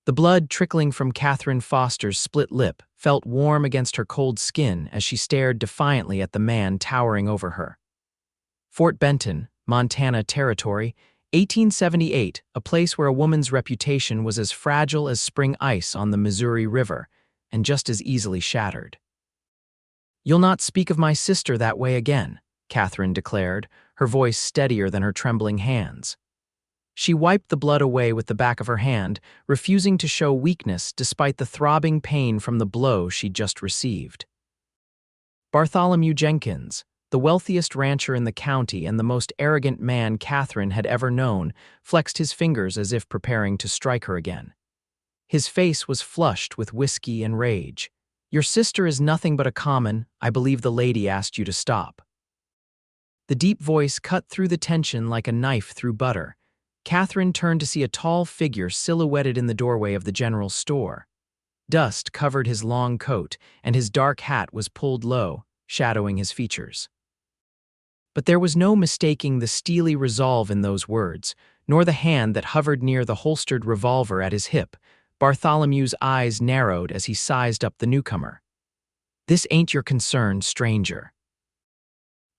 The blood trickling from Katherine Foster's split lip felt warm against her cold skin as she stared defiantly at the man towering over her. Fort Benton, Montana Territory, 1878, a place where a woman's reputation was as fragile as spring ice on the Missouri River, and just as easily shattered. "You'll not speak of my sister that way again," Katherine declared, her voice steadier than her trembling hands. She wiped the blood away with the back of her hand, refusing to show weakness despite the throbbing pain from the blow she'd just received. Bartholomew Jenkins, the wealthiest rancher in the county and the most arrogant man Katherine had ever known, flexed his fingers as if preparing to strike her again. His face was flushed with whiskey and rage. "Your sister is nothing but a common. I believe the lady asked you to stop." The deep voice cut through the tension like a knife through butter. Katherine turned to see a tall figure silhouetted in the doorway of the general store. Dust covered his long coat, and his dark hat was pulled low, shadowing his features. But there was no mistaking the steely resolve in those words, nor the hand that hovered near the holstered revolver at his hip. Bartholomew's eyes narrowed as he sized up the newcomer. "This ain't your concern, stranger."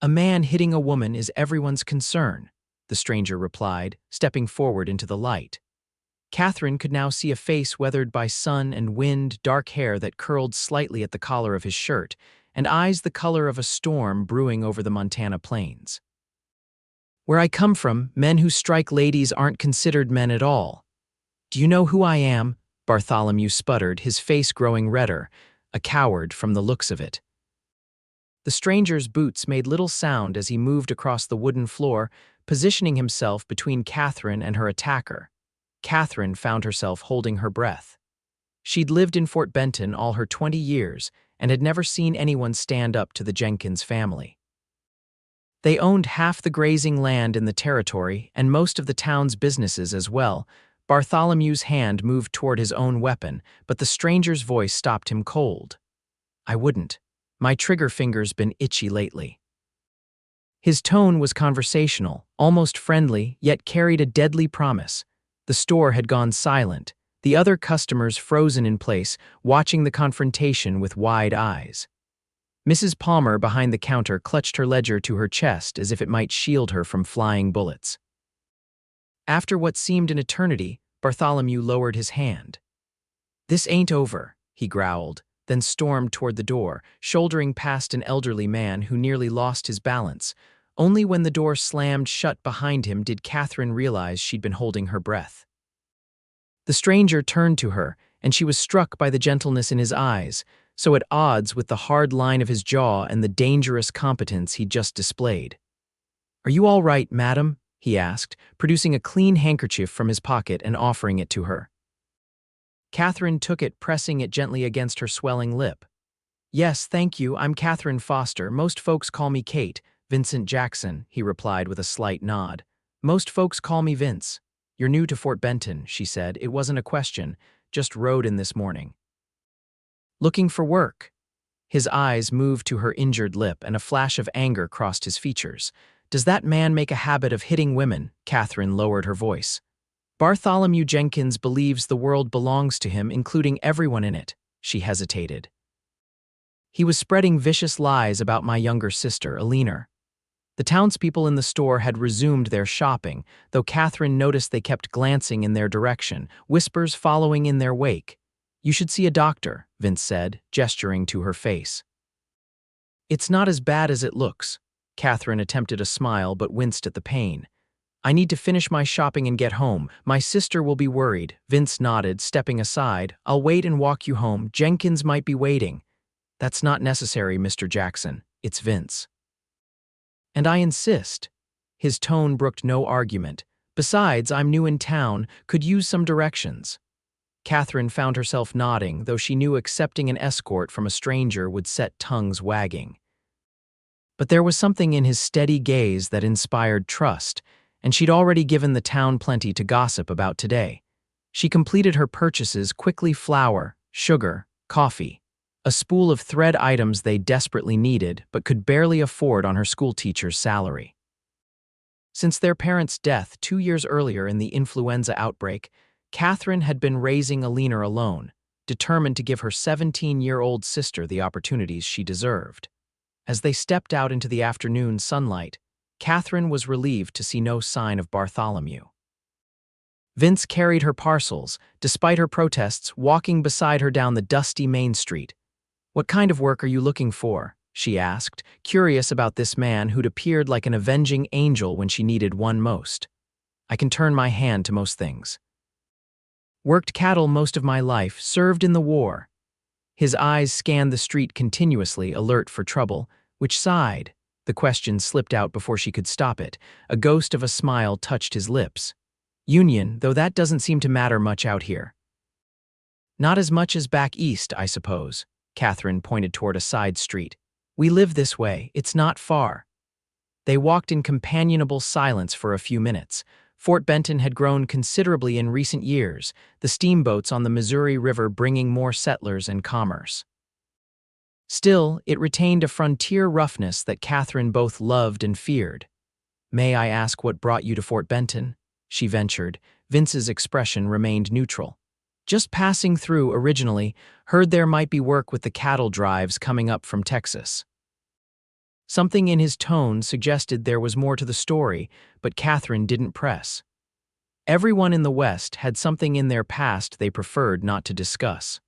"A man hitting a woman is everyone's concern," the stranger replied, stepping forward into the light. Katherine could now see a face weathered by sun and wind, dark hair that curled slightly at the collar of his shirt, and eyes the color of a storm brewing over the Montana plains. "Where I come from, men who strike ladies aren't considered men at all. Do you know who I am?" Bartholomew sputtered, his face growing redder, a coward from the looks of it. The stranger's boots made little sound as he moved across the wooden floor, positioning himself between Katherine and her attacker. Katherine found herself holding her breath. She'd lived in Fort Benton all her 20 years and had never seen anyone stand up to the Jenkins family. They owned half the grazing land in the territory and most of the town's businesses as well. Bartholomew's hand moved toward his own weapon, but the stranger's voice stopped him cold. "I wouldn't. My trigger finger's been itchy lately." His tone was conversational, almost friendly, yet carried a deadly promise. The store had gone silent, the other customers frozen in place, watching the confrontation with wide eyes. Mrs. Palmer behind the counter clutched her ledger to her chest as if it might shield her from flying bullets. After what seemed an eternity, Bartholomew lowered his hand. "This ain't over," he growled, then stormed toward the door, shouldering past an elderly man who nearly lost his balance. Only when the door slammed shut behind him did Katherine realize she'd been holding her breath. The stranger turned to her, and she was struck by the gentleness in his eyes, so at odds with the hard line of his jaw and the dangerous competence he'd just displayed. "Are you all right, madam?" he asked, producing a clean handkerchief from his pocket and offering it to her. Katherine took it, pressing it gently against her swelling lip. "Yes, thank you, I'm Katherine Foster. Most folks call me Kate. Vincent Jackson," he replied with a slight nod. "Most folks call me Vince." "You're new to Fort Benton," she said. "It wasn't a question. Just rode in this morning." "Looking for work?" His eyes moved to her injured lip, and a flash of anger crossed his features. "Does that man make a habit of hitting women?" Katherine lowered her voice. "Bartholomew Jenkins believes the world belongs to him, including everyone in it." She hesitated. "He was spreading vicious lies about my younger sister, Eleanor." The townspeople in the store had resumed their shopping, though Katherine noticed they kept glancing in their direction, whispers following in their wake. "You should see a doctor," Vince said, gesturing to her face. "It's not as bad as it looks." Katherine attempted a smile but winced at the pain. "I need to finish my shopping and get home. My sister will be worried." Vince nodded, stepping aside. "I'll wait and walk you home. Jenkins might be waiting." "That's not necessary, Mr. Jackson. It's Vince." "And I insist." His tone brooked no argument. "Besides, I'm new in town, could use some directions." Katherine found herself nodding, though she knew accepting an escort from a stranger would set tongues wagging. But there was something in his steady gaze that inspired trust, and she'd already given the town plenty to gossip about today. She completed her purchases quickly: flour, sugar, coffee. A spool of thread items they desperately needed but could barely afford on her schoolteacher's salary. Since their parents' death 2 years earlier in the influenza outbreak, Katherine had been raising Alina alone, determined to give her 17-year-old sister the opportunities she deserved. As they stepped out into the afternoon sunlight, Katherine was relieved to see no sign of Bartholomew. Vince carried her parcels, despite her protests, walking beside her down the dusty main street. "What kind of work are you looking for?" she asked, curious about this man who'd appeared like an avenging angel when she needed one most. "I can turn my hand to most things. Worked cattle most of my life, served in the war." His eyes scanned the street continuously, alert for trouble. "Which side?" The question slipped out before she could stop it. A ghost of a smile touched his lips. "Union, though that doesn't seem to matter much out here." "Not as much as back east, I suppose." Katherine pointed toward a side street. "We live this way, it's not far." They walked in companionable silence for a few minutes. Fort Benton had grown considerably in recent years, the steamboats on the Missouri River bringing more settlers and commerce. Still, it retained a frontier roughness that Katherine both loved and feared. "May I ask what brought you to Fort Benton?" she ventured. Vince's expression remained neutral. "Just passing through originally, heard there might be work with the cattle drives coming up from Texas." Something in his tone suggested there was more to the story, but Katherine didn't press. Everyone in the West had something in their past they preferred not to discuss.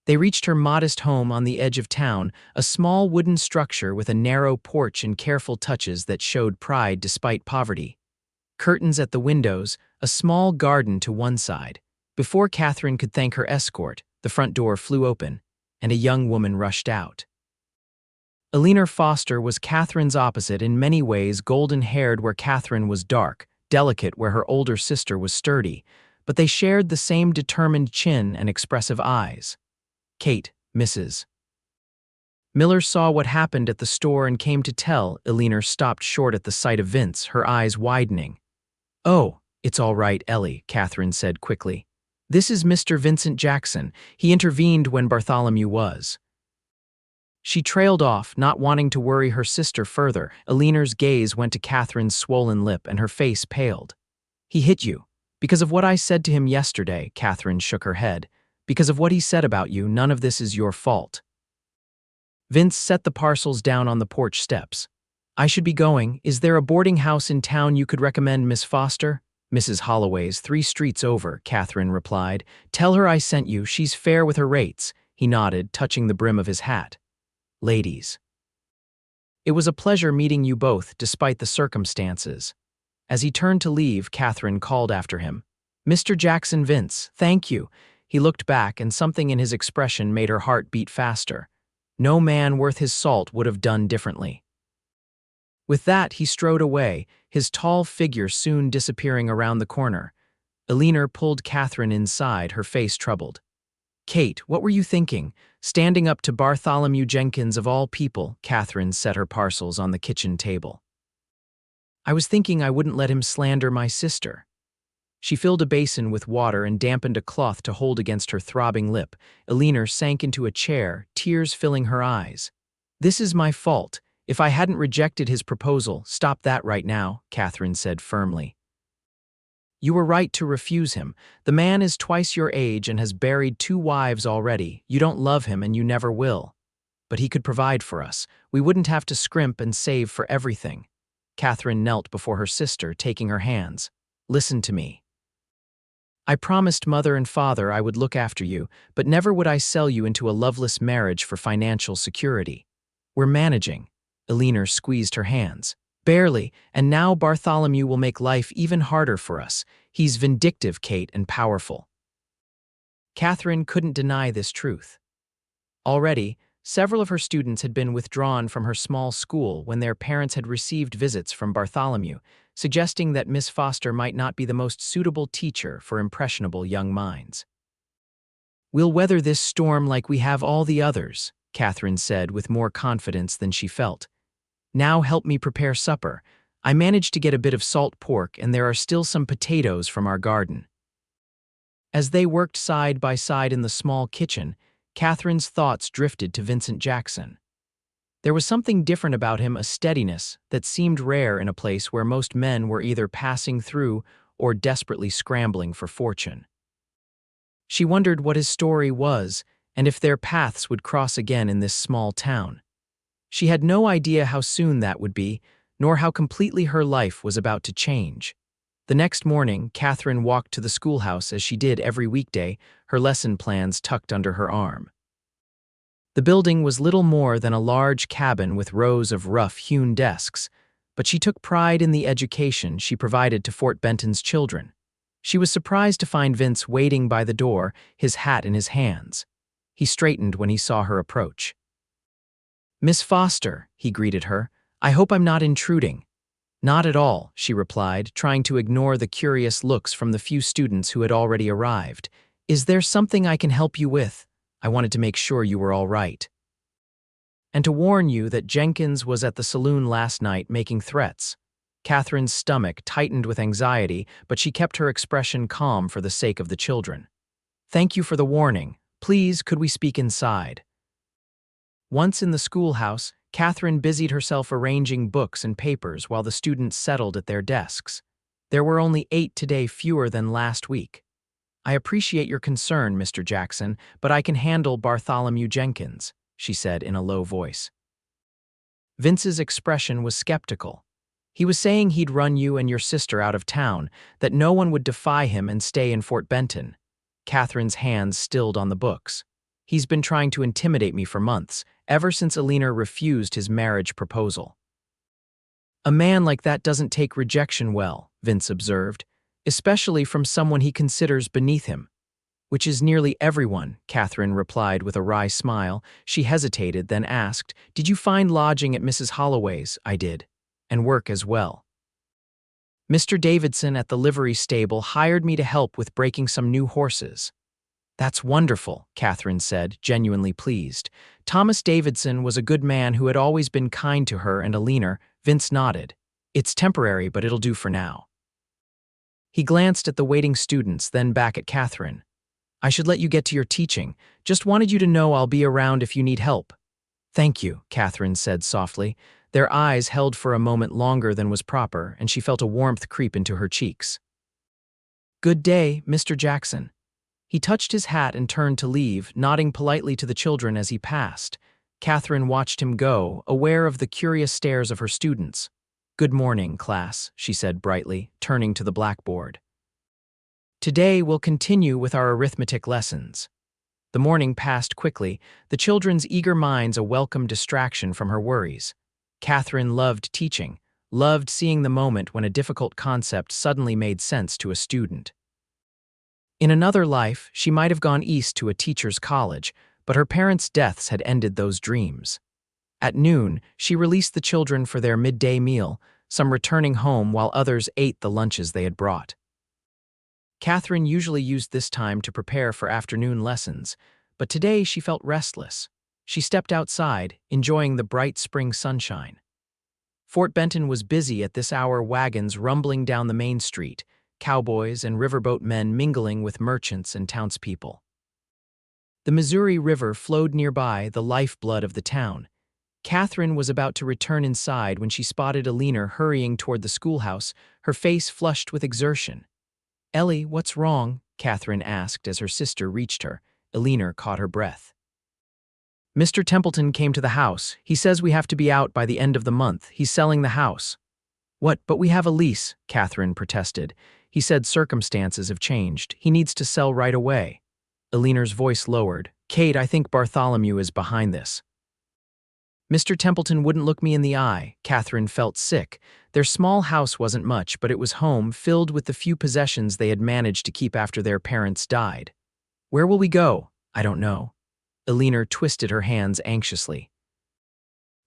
They reached her modest home on the edge of town, a small wooden structure with a narrow porch and careful touches that showed pride despite poverty. Curtains at the windows, a small garden to one side. Before Katherine could thank her escort, the front door flew open, and a young woman rushed out. Katherine Foster was Katherine's opposite, in many ways golden-haired where Katherine was dark, delicate where her older sister was sturdy, but they shared the same determined chin and expressive eyes. "Kate, Mrs. Miller saw what happened at the store and came to tell." Katherine stopped short at the sight of Vince, her eyes widening. "Oh, it's all right, Ellie," Katherine said quickly. "This is Mr. Vincent Jackson. He intervened when Bartholomew was." She trailed off, not wanting to worry her sister further. Alina's gaze went to Katherine's swollen lip and her face paled. "He hit you. Because of what I said to him yesterday." Katherine shook her head. "Because of what he said about you, none of this is your fault." Vince set the parcels down on the porch steps. "I should be going. Is there a boarding house in town you could recommend, Miss Foster?" "Mrs. Holloway's, 3 streets over," Katherine replied. "Tell her I sent you. She's fair with her rates." He nodded, touching the brim of his hat. "Ladies. It was a pleasure meeting you both, despite the circumstances." As he turned to leave, Katherine called after him. "Mr. Jackson, Vince, thank you." He looked back, and something in his expression made her heart beat faster. No man worth his salt would have done differently. With that, he strode away, his tall figure soon disappearing around the corner. Alina pulled Katherine inside, her face troubled. "Kate, what were you thinking? Standing up to Bartholomew Jenkins of all people?" Katherine set her parcels on the kitchen table. "I was thinking I wouldn't let him slander my sister." She filled a basin with water and dampened a cloth to hold against her throbbing lip. Alina sank into a chair, tears filling her eyes. "This is my fault. If I hadn't rejected his proposal." "Stop that right now," Katherine said firmly. "You were right to refuse him. The man is twice your age and has buried 2 wives already. You don't love him and you never will. But he could provide for us. We wouldn't have to scrimp and save for everything." Katherine knelt before her sister, taking her hands. "Listen to me. I promised Mother and Father I would look after you, but never would I sell you into a loveless marriage for financial security. We're managing." Alina squeezed her hands. "Barely, and now Bartholomew will make life even harder for us. He's vindictive, Kate, and powerful." Katherine couldn't deny this truth. Already, several of her students had been withdrawn from her small school when their parents had received visits from Bartholomew, suggesting that Miss Foster might not be the most suitable teacher for impressionable young minds. "We'll weather this storm like we have all the others," Katherine said with more confidence than she felt. "Now help me prepare supper. I managed to get a bit of salt pork and there are still some potatoes from our garden." As they worked side by side in the small kitchen, Katherine's thoughts drifted to Vincent Jackson. There was something different about him, a steadiness that seemed rare in a place where most men were either passing through or desperately scrambling for fortune. She wondered what his story was and if their paths would cross again in this small town. She had no idea how soon that would be, nor how completely her life was about to change. The next morning, Katherine walked to the schoolhouse as she did every weekday, her lesson plans tucked under her arm. The building was little more than a large cabin with rows of rough-hewn desks, but she took pride in the education she provided to Fort Benton's children. She was surprised to find Vince waiting by the door, his hat in his hands. He straightened when he saw her approach. "Miss Foster," he greeted her, "I hope I'm not intruding." "Not at all," she replied, trying to ignore the curious looks from the few students who had already arrived. "Is there something I can help you with? I wanted to make sure you were all right. And to warn you that Jenkins was at the saloon last night making threats." Katherine's stomach tightened with anxiety, but she kept her expression calm for the sake of the children. "Thank you for the warning. Please, could we speak inside?" Once in the schoolhouse, Katherine busied herself arranging books and papers while the students settled at their desks. There were only 8 today, fewer than last week. "I appreciate your concern, Mr. Jackson, but I can handle Bartholomew Jenkins," she said in a low voice. Vince's expression was skeptical. He was saying he'd run you and your sister out of town, that no one would defy him and stay in Fort Benton. Katherine's hands stilled on the books. "He's been trying to intimidate me for months, ever since Alina refused his marriage proposal." "A man like that doesn't take rejection well," Vince observed, "especially from someone he considers beneath him." "Which is nearly everyone," Katherine replied with a wry smile. She hesitated, then asked, "Did you find lodging at Mrs. Holloway's?" "I did. And work as well. Mr. Davidson at the livery stable hired me to help with breaking some new horses." "That's wonderful," Katherine said, genuinely pleased. "Thomas Davidson was a good man who had always been kind to her and Alina." Vince nodded. "It's temporary, but it'll do for now." He glanced at the waiting students, then back at Katherine. "I should let you get to your teaching. Just wanted you to know I'll be around if you need help." "Thank you," Katherine said softly. Their eyes held for a moment longer than was proper, and she felt a warmth creep into her cheeks. "Good day, Mr. Jackson." He touched his hat and turned to leave, nodding politely to the children as he passed. Katherine watched him go, aware of the curious stares of her students. "Good morning, class," she said brightly, turning to the blackboard. "Today we'll continue with our arithmetic lessons." The morning passed quickly, the children's eager minds a welcome distraction from her worries. Katherine loved teaching, loved seeing the moment when a difficult concept suddenly made sense to a student. In another life, she might have gone east to a teacher's college, but her parents' deaths had ended those dreams. At noon, she released the children for their midday meal, some returning home while others ate the lunches they had brought. Katherine usually used this time to prepare for afternoon lessons, but today she felt restless. She stepped outside, enjoying the bright spring sunshine. Fort Benton was busy at this hour, wagons rumbling down the main street, cowboys and riverboat men mingling with merchants and townspeople. The Missouri River flowed nearby, the lifeblood of the town. Katherine was about to return inside when she spotted Alina hurrying toward the schoolhouse, her face flushed with exertion. "Ellie, what's wrong?" Katherine asked as her sister reached her. Alina caught her breath. "Mr. Templeton came to the house. He says we have to be out by the end of the month. He's selling the house." "What, but we have a lease," Katherine protested. "He said circumstances have changed. He needs to sell right away." Alina's voice lowered. "Kate, I think Bartholomew is behind this." "Mr. Templeton wouldn't look me in the eye." Katherine felt sick. Their small house wasn't much, but it was home, filled with the few possessions they had managed to keep after their parents died. "Where will we go?" "I don't know." Alina twisted her hands anxiously.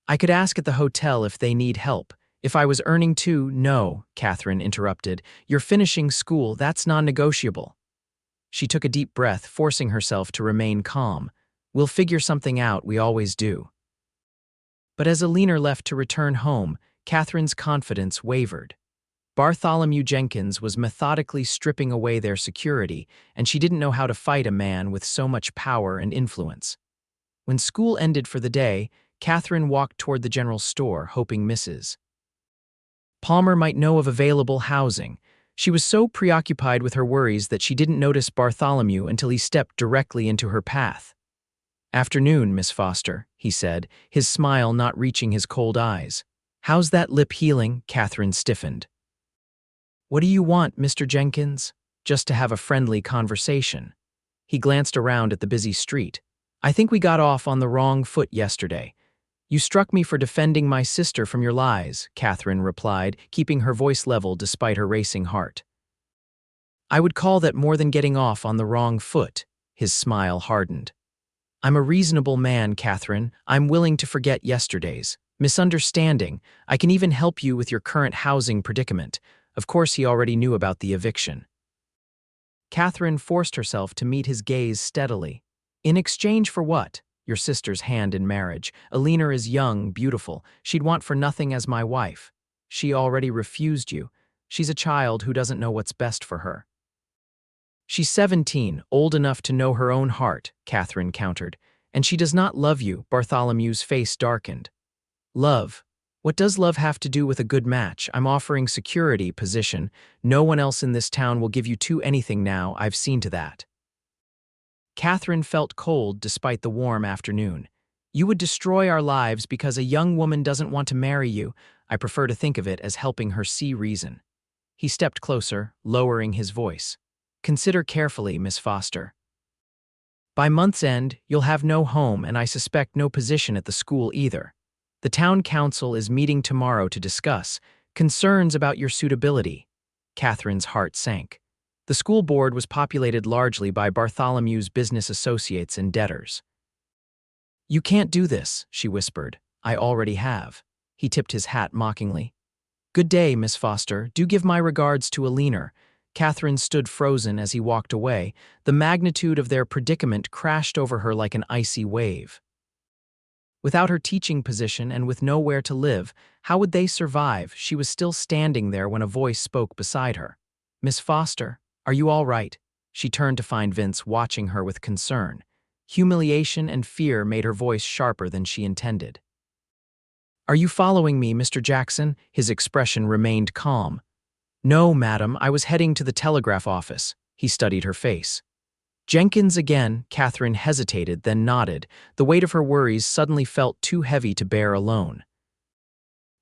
"I could ask at the hotel if they need help. If I was earning too—" "No," Katherine interrupted. "You're finishing school, that's non-negotiable." She took a deep breath, forcing herself to remain calm. "We'll figure something out, we always do." But as Alina left to return home, Katherine's confidence wavered. Bartholomew Jenkins was methodically stripping away their security, and she didn't know how to fight a man with so much power and influence. When school ended for the day, Katherine walked toward the general store, hoping Mrs. Palmer might know of available housing. She was so preoccupied with her worries that she didn't notice Bartholomew until he stepped directly into her path. "Afternoon, Miss Foster," he said, his smile not reaching his cold eyes. "How's that lip healing?" Katherine stiffened. "What do you want, Mr. Jenkins?" "Just to have a friendly conversation." He glanced around at the busy street. "I think we got off on the wrong foot yesterday. You struck me for defending my sister from your lies," Katherine replied, keeping her voice level despite her racing heart. "I would call that more than getting off on the wrong foot." His smile hardened. "I'm a reasonable man, Katherine. I'm willing to forget yesterday's misunderstanding. I can even help you with your current housing predicament." Of course, he already knew about the eviction. Katherine forced herself to meet his gaze steadily. "In exchange for what?" "Your sister's hand in marriage. Alina is young, beautiful. She'd want for nothing as my wife. She already refused you. She's a child who doesn't know what's best for her." "She's 17, old enough to know her own heart," Katherine countered. "And she does not love you." Bartholomew's face darkened. "Love? What does love have to do with a good match? I'm offering security, position. No one else in this town will give you anything now. I've seen to that." Katherine felt cold despite the warm afternoon. "You would destroy our lives because a young woman doesn't want to marry you." I prefer to think of it as helping her see reason. He stepped closer, lowering his voice. "Consider carefully, Miss Foster. By month's end, you'll have no home and I suspect no position at the school either. The town council is meeting tomorrow to discuss concerns about your suitability." Katherine's heart sank. The school board was populated largely by Bartholomew's business associates and debtors. "You can't do this," she whispered. "I already have." He tipped his hat mockingly. "Good day, Miss Foster. Do give my regards to Alina." Katherine stood frozen as he walked away. The magnitude of their predicament crashed over her like an icy wave. Without her teaching position and with nowhere to live, how would they survive? She was still standing there when a voice spoke beside her. "Miss Foster, are you all right?" She turned to find Vince watching her with concern. Humiliation and fear made her voice sharper than she intended. "Are you following me, Mr. Jackson?" His expression remained calm. "No, madam, I was heading to the telegraph office." He studied her face. "Jenkins again." Katherine hesitated, then nodded. The weight of her worries suddenly felt too heavy to bear alone.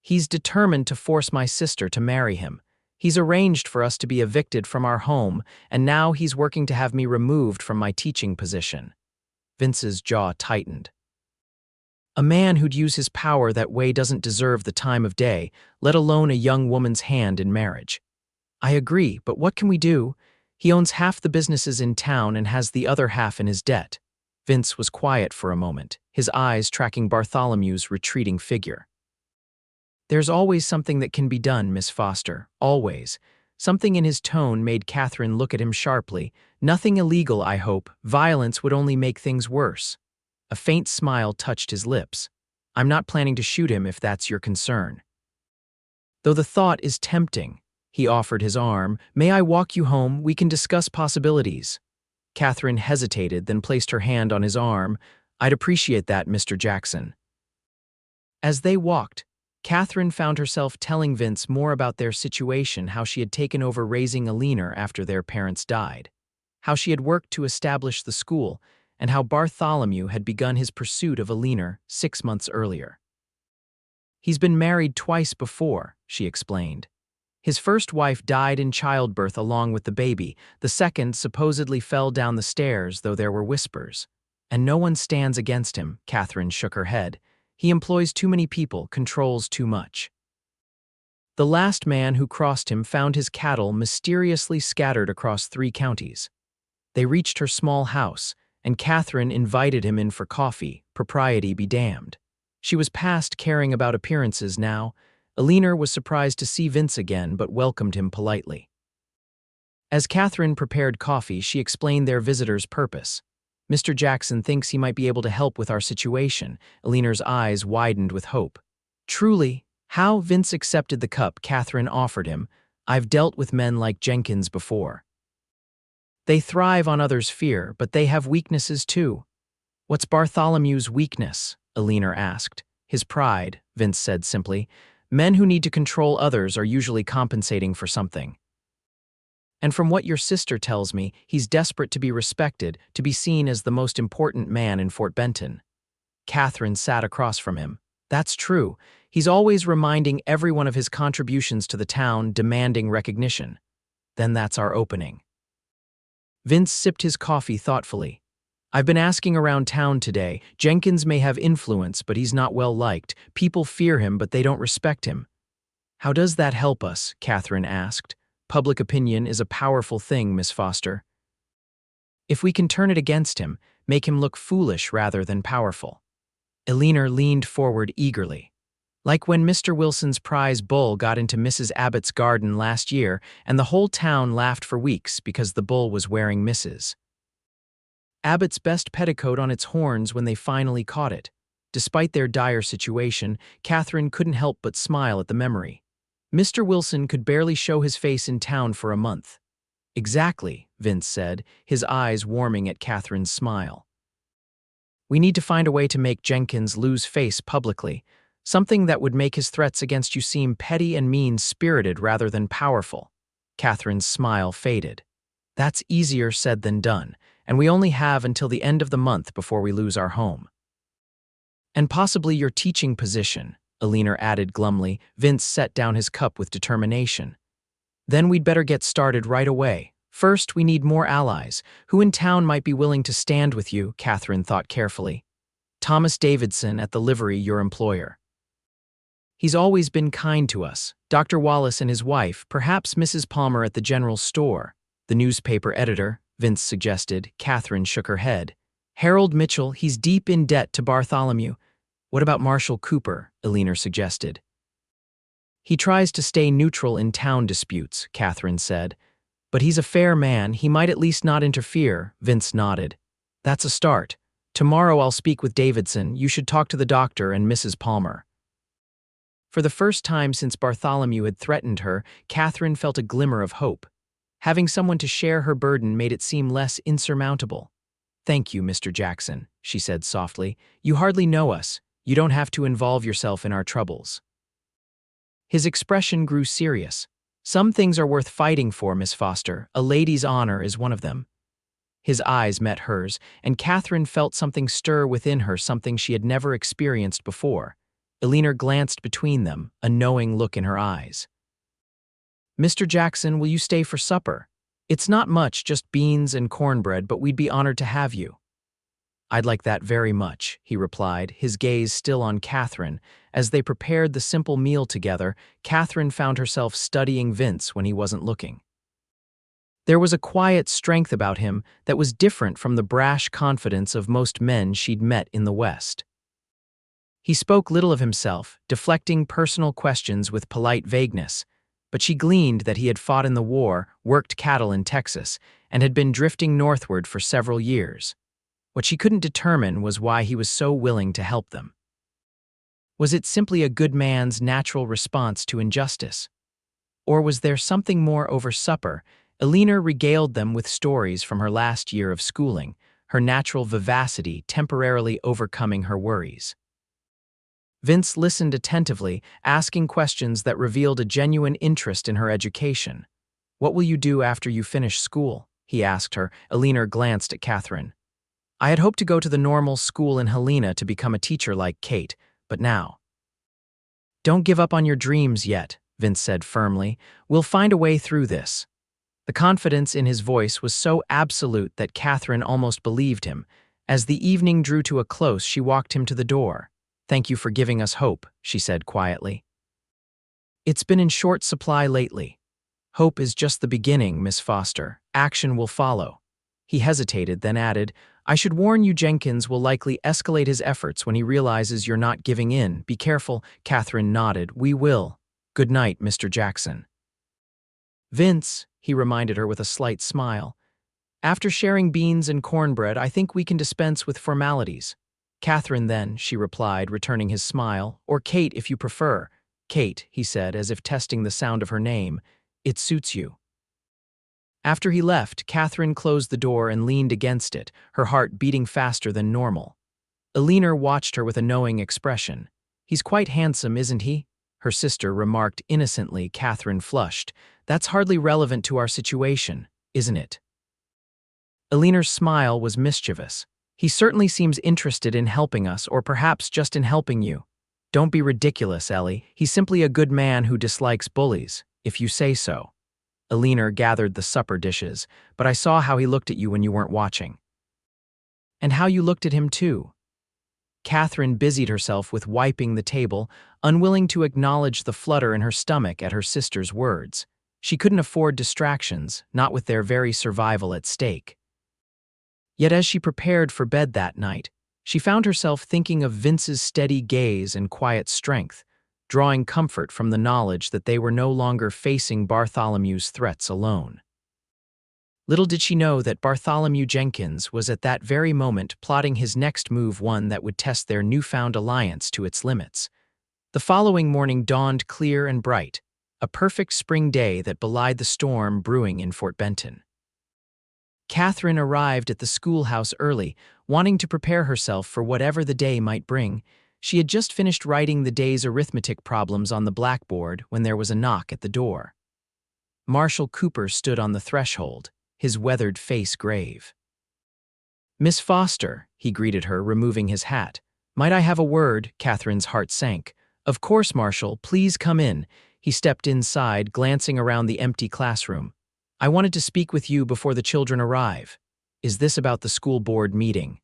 "He's determined to force my sister to marry him. He's arranged for us to be evicted from our home, and now he's working to have me removed from my teaching position." Vince's jaw tightened. "A man who'd use his power that way doesn't deserve the time of day, let alone a young woman's hand in marriage." "I agree, but what can we do? He owns half the businesses in town and has the other half in his debt." Vince was quiet for a moment, his eyes tracking Bartholomew's retreating figure. "There's always something that can be done, Miss Foster, always." Something in his tone made Katherine look at him sharply. "Nothing illegal, I hope. Violence would only make things worse." A faint smile touched his lips. "I'm not planning to shoot him if that's your concern. Though the thought is tempting." He offered his arm. "May I walk you home? We can discuss possibilities." Katherine hesitated, then placed her hand on his arm. "I'd appreciate that, Mr. Jackson." As they walked, Katherine found herself telling Vince more about their situation, how she had taken over raising Alina after their parents died, how she had worked to establish the school, and how Bartholomew had begun his pursuit of Alina 6 months earlier. "He's been married twice before," she explained. "His first wife died in childbirth along with the baby. The second supposedly fell down the stairs, though there were whispers. And no one stands against him." Katherine shook her head. "He employs too many people, controls too much. The last man who crossed him found his cattle mysteriously scattered across 3 counties. They reached her small house, and Katherine invited him in for coffee. Propriety be damned. She was past caring about appearances now. Alina was surprised to see Vince again, but welcomed him politely. As Katherine prepared coffee, she explained their visitor's purpose. "Mr. Jackson thinks he might be able to help with our situation." Alina's eyes widened with hope. "Truly? How?" Vince accepted the cup Katherine offered him. "I've dealt with men like Jenkins before. They thrive on others' fear, but they have weaknesses too." "What's Bartholomew's weakness?" Alina asked. "His pride," Vince said simply. "Men who need to control others are usually compensating for something." And from what your sister tells me, he's desperate to be respected, to be seen as the most important man in Fort Benton. Katherine sat across from him. That's true. He's always reminding everyone of his contributions to the town, demanding recognition. Then that's our opening. Vince sipped his coffee thoughtfully. I've been asking around town today. Jenkins may have influence, but he's not well liked. People fear him, but they don't respect him. How does that help us? Katherine asked. Public opinion is a powerful thing, Miss Foster. If we can turn it against him, make him look foolish rather than powerful. Eleanor leaned forward eagerly. Like when Mr. Wilson's prize bull got into Mrs. Abbott's garden last year and the whole town laughed for weeks because the bull was wearing Mrs. Abbott's best petticoat on its horns when they finally caught it. Despite their dire situation, Katherine couldn't help but smile at the memory. Mr. Wilson could barely show his face in town for a month. Exactly, Vince said, his eyes warming at Katherine's smile. We need to find a way to make Jenkins lose face publicly, something that would make his threats against you seem petty and mean-spirited rather than powerful. Katherine's smile faded. That's easier said than done, and we only have until the end of the month before we lose our home. And possibly your teaching position, Eleanor added glumly. Vince set down his cup with determination. Then we'd better get started right away. First, we need more allies. Who in town might be willing to stand with you? Katherine thought carefully. Thomas Davidson at the livery, your employer. He's always been kind to us. Dr. Wallace and his wife, perhaps Mrs. Palmer at the general store. The newspaper editor, Vince suggested. Katherine shook her head. Harold Mitchell, he's deep in debt to Bartholomew. What about Marshall Cooper? Eleanor suggested. He tries to stay neutral in town disputes, Katherine said. But he's a fair man, he might at least not interfere, Vince nodded. That's a start. Tomorrow I'll speak with Davidson. You should talk to the doctor and Mrs. Palmer. For the first time since Bartholomew had threatened her, Katherine felt a glimmer of hope. Having someone to share her burden made it seem less insurmountable. Thank you, Mr. Jackson, she said softly. You hardly know us. You don't have to involve yourself in our troubles. His expression grew serious. Some things are worth fighting for, Miss Foster. A lady's honor is one of them. His eyes met hers, and Katherine felt something stir within her, something she had never experienced before. Eleanor glanced between them, a knowing look in her eyes. Mr. Jackson, will you stay for supper? It's not much, just beans and cornbread, but we'd be honored to have you. I'd like that very much, he replied, his gaze still on Katherine. As they prepared the simple meal together, Katherine found herself studying Vince when he wasn't looking. There was a quiet strength about him that was different from the brash confidence of most men she'd met in the West. He spoke little of himself, deflecting personal questions with polite vagueness, but she gleaned that he had fought in the war, worked cattle in Texas, and had been drifting northward for several years. What she couldn't determine was why he was so willing to help them. Was it simply a good man's natural response to injustice? Or was there something more? Over supper, Eleanor regaled them with stories from her last year of schooling, her natural vivacity temporarily overcoming her worries. Vince listened attentively, asking questions that revealed a genuine interest in her education. What will you do after you finish school? He asked her. Eleanor glanced at Katherine. I had hoped to go to the normal school in Helena to become a teacher like Kate, but now. Don't give up on your dreams yet, Vince said firmly. We'll find a way through this. The confidence in his voice was so absolute that Katherine almost believed him. As the evening drew to a close, she walked him to the door. Thank you for giving us hope, she said quietly. It's been in short supply lately. Hope is just the beginning, Miss Foster. Action will follow. He hesitated, then added, I should warn you Jenkins will likely escalate his efforts when he realizes you're not giving in. Be careful. Katherine nodded. We will. Good night, Mr. Jackson. Vince, he reminded her with a slight smile. After sharing beans and cornbread, I think we can dispense with formalities. Katherine then, she replied, returning his smile. Or Kate, if you prefer. Kate, he said, as if testing the sound of her name. It suits you. After he left, Katherine closed the door and leaned against it, her heart beating faster than normal. Eleanor watched her with a knowing expression. He's quite handsome, isn't he? Her sister remarked innocently. Katherine flushed. That's hardly relevant to our situation, isn't it? Elinor's smile was mischievous. He certainly seems interested in helping us, or perhaps just in helping you. Don't be ridiculous, Ellie. He's simply a good man who dislikes bullies, if you say so. Elinor gathered the supper dishes, but I saw how he looked at you when you weren't watching. And how you looked at him too. Katherine busied herself with wiping the table, unwilling to acknowledge the flutter in her stomach at her sister's words. She couldn't afford distractions, not with their very survival at stake. Yet as she prepared for bed that night, she found herself thinking of Vince's steady gaze and quiet strength, drawing comfort from the knowledge that they were no longer facing Bartholomew's threats alone. Little did she know that Bartholomew Jenkins was at that very moment plotting his next move, one that would test their newfound alliance to its limits. The following morning dawned clear and bright, a perfect spring day that belied the storm brewing in Fort Benton. Katherine arrived at the schoolhouse early, wanting to prepare herself for whatever the day might bring. She had just finished writing the day's arithmetic problems on the blackboard when there was a knock at the door. Marshall Cooper stood on the threshold, his weathered face grave. "Miss Foster," he greeted her, removing his hat. "Might I have a word?" Katherine's heart sank. "Of course, Marshall, please come in." He stepped inside, glancing around the empty classroom. "I wanted to speak with you before the children arrive. Is this about the school board meeting?"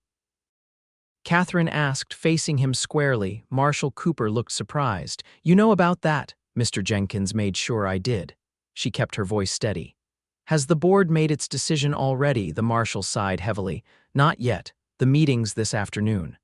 Katherine asked, facing him squarely. Marshall Cooper looked surprised. "You know about that?" Mr. Jenkins made sure I did. She kept her voice steady. "Has the board made its decision already?" The marshal sighed heavily. "Not yet. The meeting's this afternoon."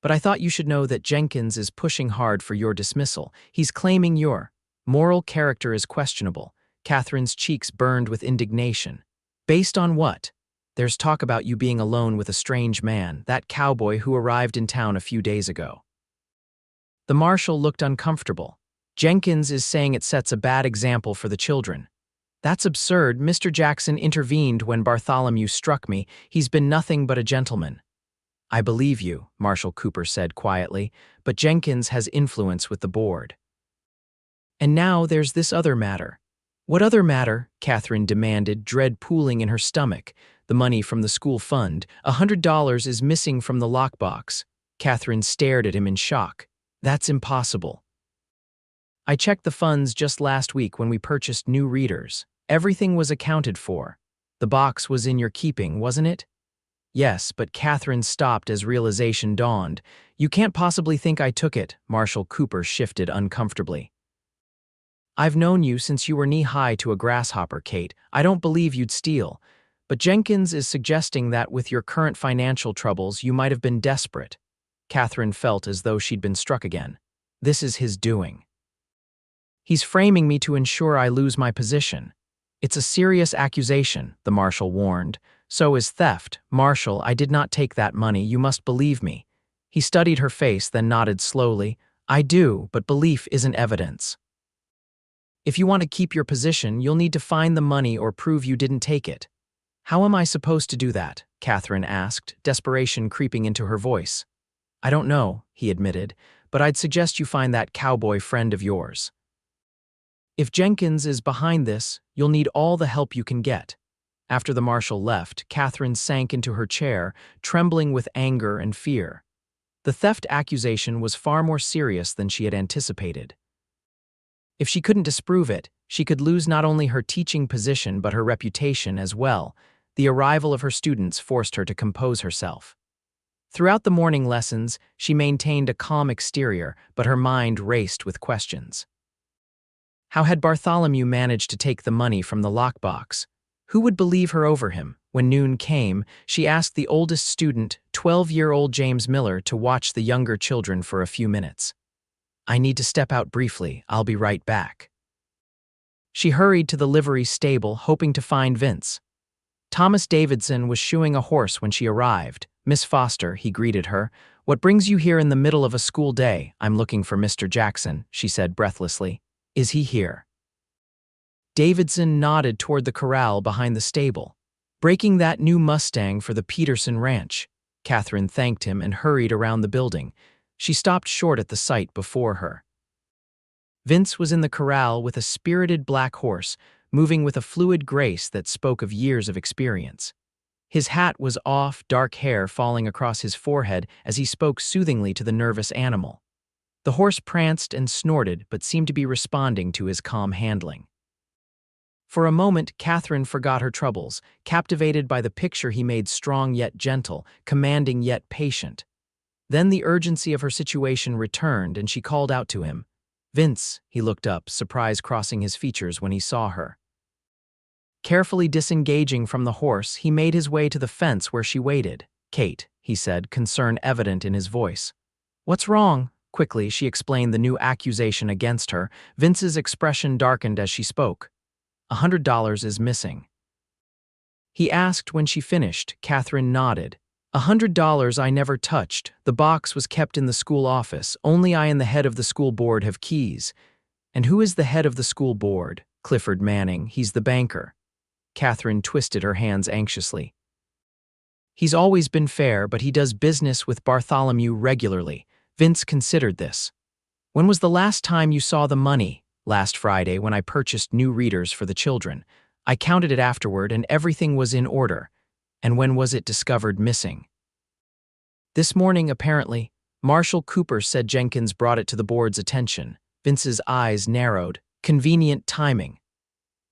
"But I thought you should know that Jenkins is pushing hard for your dismissal. He's claiming your moral character is questionable." Katherine's cheeks burned with indignation. "Based on what?" "There's talk about you being alone with a strange man, that cowboy who arrived in town a few days ago." The marshal looked uncomfortable. "Jenkins is saying it sets a bad example for the children." "That's absurd." Mr. Jackson intervened when Bartholomew struck me. "He's been nothing but a gentleman." "I believe you," Marshall Cooper said quietly, "but Jenkins has influence with the board." "And now there's this other matter." "What other matter?" Katherine demanded, dread pooling in her stomach. "The money from the school fund. $100 is missing from the lockbox." Katherine stared at him in shock. "That's impossible." "I checked the funds just last week when we purchased new readers. Everything was accounted for. The box was in your keeping, wasn't it?" "Yes," but Katherine stopped as realization dawned. "You can't possibly think I took it." Marshall Cooper shifted uncomfortably. "I've known you since you were knee-high to a grasshopper, Kate. I don't believe you'd steal. But Jenkins is suggesting that with your current financial troubles, you might have been desperate." Katherine felt as though she'd been struck again. "This is his doing. He's framing me to ensure I lose my position." "It's a serious accusation," the marshal warned. "So is theft." "Marshal, I did not take that money. You must believe me." He studied her face, then nodded slowly. "I do, but belief isn't evidence. If you want to keep your position, you'll need to find the money or prove you didn't take it." "How am I supposed to do that?" Katherine asked, desperation creeping into her voice. "I don't know," he admitted, "but I'd suggest you find that cowboy friend of yours. If Jenkins is behind this, you'll need all the help you can get." After the marshal left, Katherine sank into her chair, trembling with anger and fear. The theft accusation was far more serious than she had anticipated. If she couldn't disprove it, she could lose not only her teaching position but her reputation as well. The arrival of her students forced her to compose herself. Throughout the morning lessons, she maintained a calm exterior, but her mind raced with questions. How had Bartholomew managed to take the money from the lockbox? Who would believe her over him? When noon came, she asked the oldest student, 12-year-old James Miller, to watch the younger children for a few minutes. "I need to step out briefly. I'll be right back." She hurried to the livery stable, hoping to find Vince. Thomas Davidson was shoeing a horse when she arrived. "Miss Foster," he greeted her. "What brings you here in the middle of a school day?" "I'm looking for Mr. Jackson," she said breathlessly. "Is he here?" Davidson nodded toward the corral behind the stable. "Breaking that new Mustang for the Peterson Ranch." Katherine thanked him and hurried around the building. She stopped short at the sight before her. Vince was in the corral with a spirited black horse, moving with a fluid grace that spoke of years of experience. His hat was off, dark hair falling across his forehead as he spoke soothingly to the nervous animal. The horse pranced and snorted but seemed to be responding to his calm handling. For a moment, Katherine forgot her troubles, captivated by the picture he made strong yet gentle, commanding yet patient. Then the urgency of her situation returned and she called out to him. "Vince," he looked up, surprise crossing his features when he saw her. Carefully disengaging from the horse, he made his way to the fence where she waited. "Kate," he said, concern evident in his voice. "What's wrong?" Quickly, she explained the new accusation against her. Vince's expression darkened as she spoke. $100 is missing." He asked when she finished. Katherine nodded. $100 I never touched. The box was kept in the school office. Only I and the head of the school board have keys. And who is the head of the school board? Clifford Manning. He's the banker. Katherine twisted her hands anxiously. He's always been fair, but he does business with Bartholomew regularly. Vince considered this. When was the last time you saw the money? Last Friday, when I purchased new readers for the children. I counted it afterward and everything was in order. And when was it discovered missing? This morning, apparently. Marshall Cooper said Jenkins brought it to the board's attention. Vince's eyes narrowed. Convenient timing.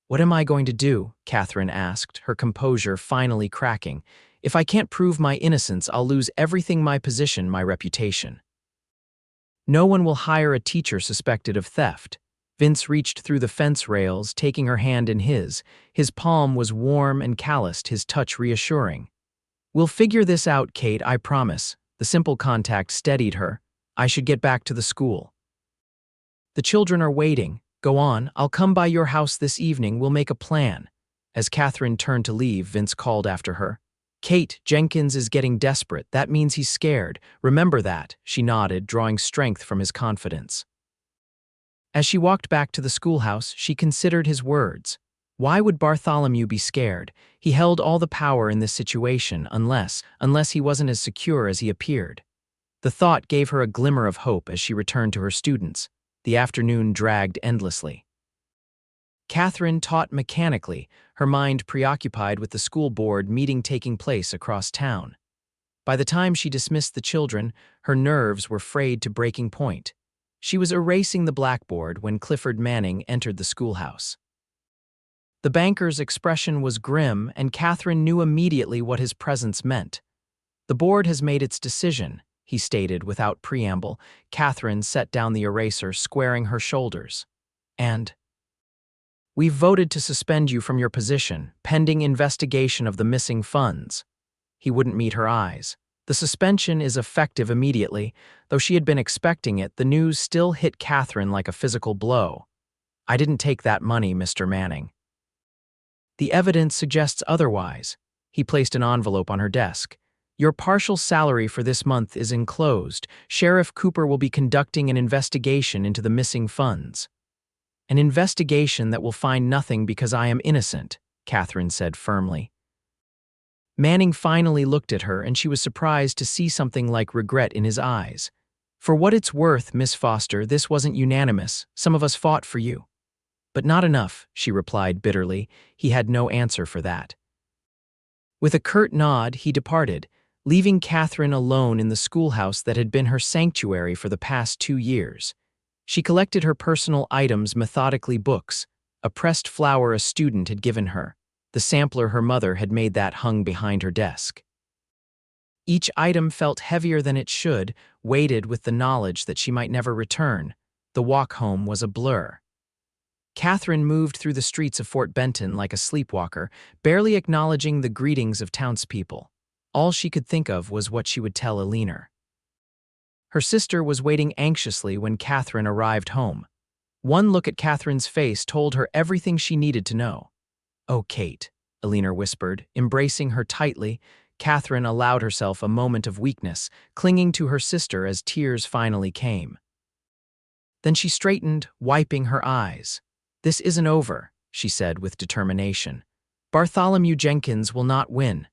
What am I going to do? Katherine asked, her composure finally cracking. If I can't prove my innocence, I'll lose everything, my position, my reputation. No one will hire a teacher suspected of theft. Vince reached through the fence rails, taking her hand in his. His palm was warm and calloused, his touch reassuring. We'll figure this out, Kate, I promise. The simple contact steadied her. I should get back to the school. The children are waiting. Go on, I'll come by your house this evening, we'll make a plan. As Katherine turned to leave, Vince called after her. Kate, Jenkins is getting desperate. That means he's scared. Remember that, she nodded, drawing strength from his confidence. As she walked back to the schoolhouse, she considered his words. Why would Bartholomew be scared? He held all the power in this situation, unless he wasn't as secure as he appeared. The thought gave her a glimmer of hope as she returned to her students. The afternoon dragged endlessly. Katherine taught mechanically, her mind preoccupied with the school board meeting taking place across town. By the time she dismissed the children, her nerves were frayed to breaking point. She was erasing the blackboard when Clifford Manning entered the schoolhouse. The banker's expression was grim, and Katherine knew immediately what his presence meant. The board has made its decision, he stated without preamble. Katherine set down the eraser, squaring her shoulders. And we've voted to suspend you from your position, pending investigation of the missing funds. He wouldn't meet her eyes. The suspension is effective immediately. Though she had been expecting it, the news still hit Katherine like a physical blow. I didn't take that money, Mr. Manning. The evidence suggests otherwise. He placed an envelope on her desk. Your partial salary for this month is enclosed. Sheriff Cooper will be conducting an investigation into the missing funds. An investigation that will find nothing because I am innocent, Katherine said firmly. Manning finally looked at her, and she was surprised to see something like regret in his eyes. For what it's worth, Miss Foster, this wasn't unanimous. Some of us fought for you. But not enough, she replied bitterly. He had no answer for that. With a curt nod, he departed, leaving Katherine alone in the schoolhouse that had been her sanctuary for the past 2 years. She collected her personal items methodically, books, a pressed flower a student had given her. The sampler her mother had made that hung behind her desk. Each item felt heavier than it should, weighted with the knowledge that she might never return. The walk home was a blur. Katherine moved through the streets of Fort Benton like a sleepwalker, barely acknowledging the greetings of townspeople. All she could think of was what she would tell Eleanor. Her sister was waiting anxiously when Katherine arrived home. One look at Katherine's face told her everything she needed to know. Oh, Kate, Eleanor whispered, embracing her tightly. Katherine allowed herself a moment of weakness, clinging to her sister as tears finally came. Then she straightened, wiping her eyes. This isn't over, she said with determination. Bartholomew Jenkins will not win.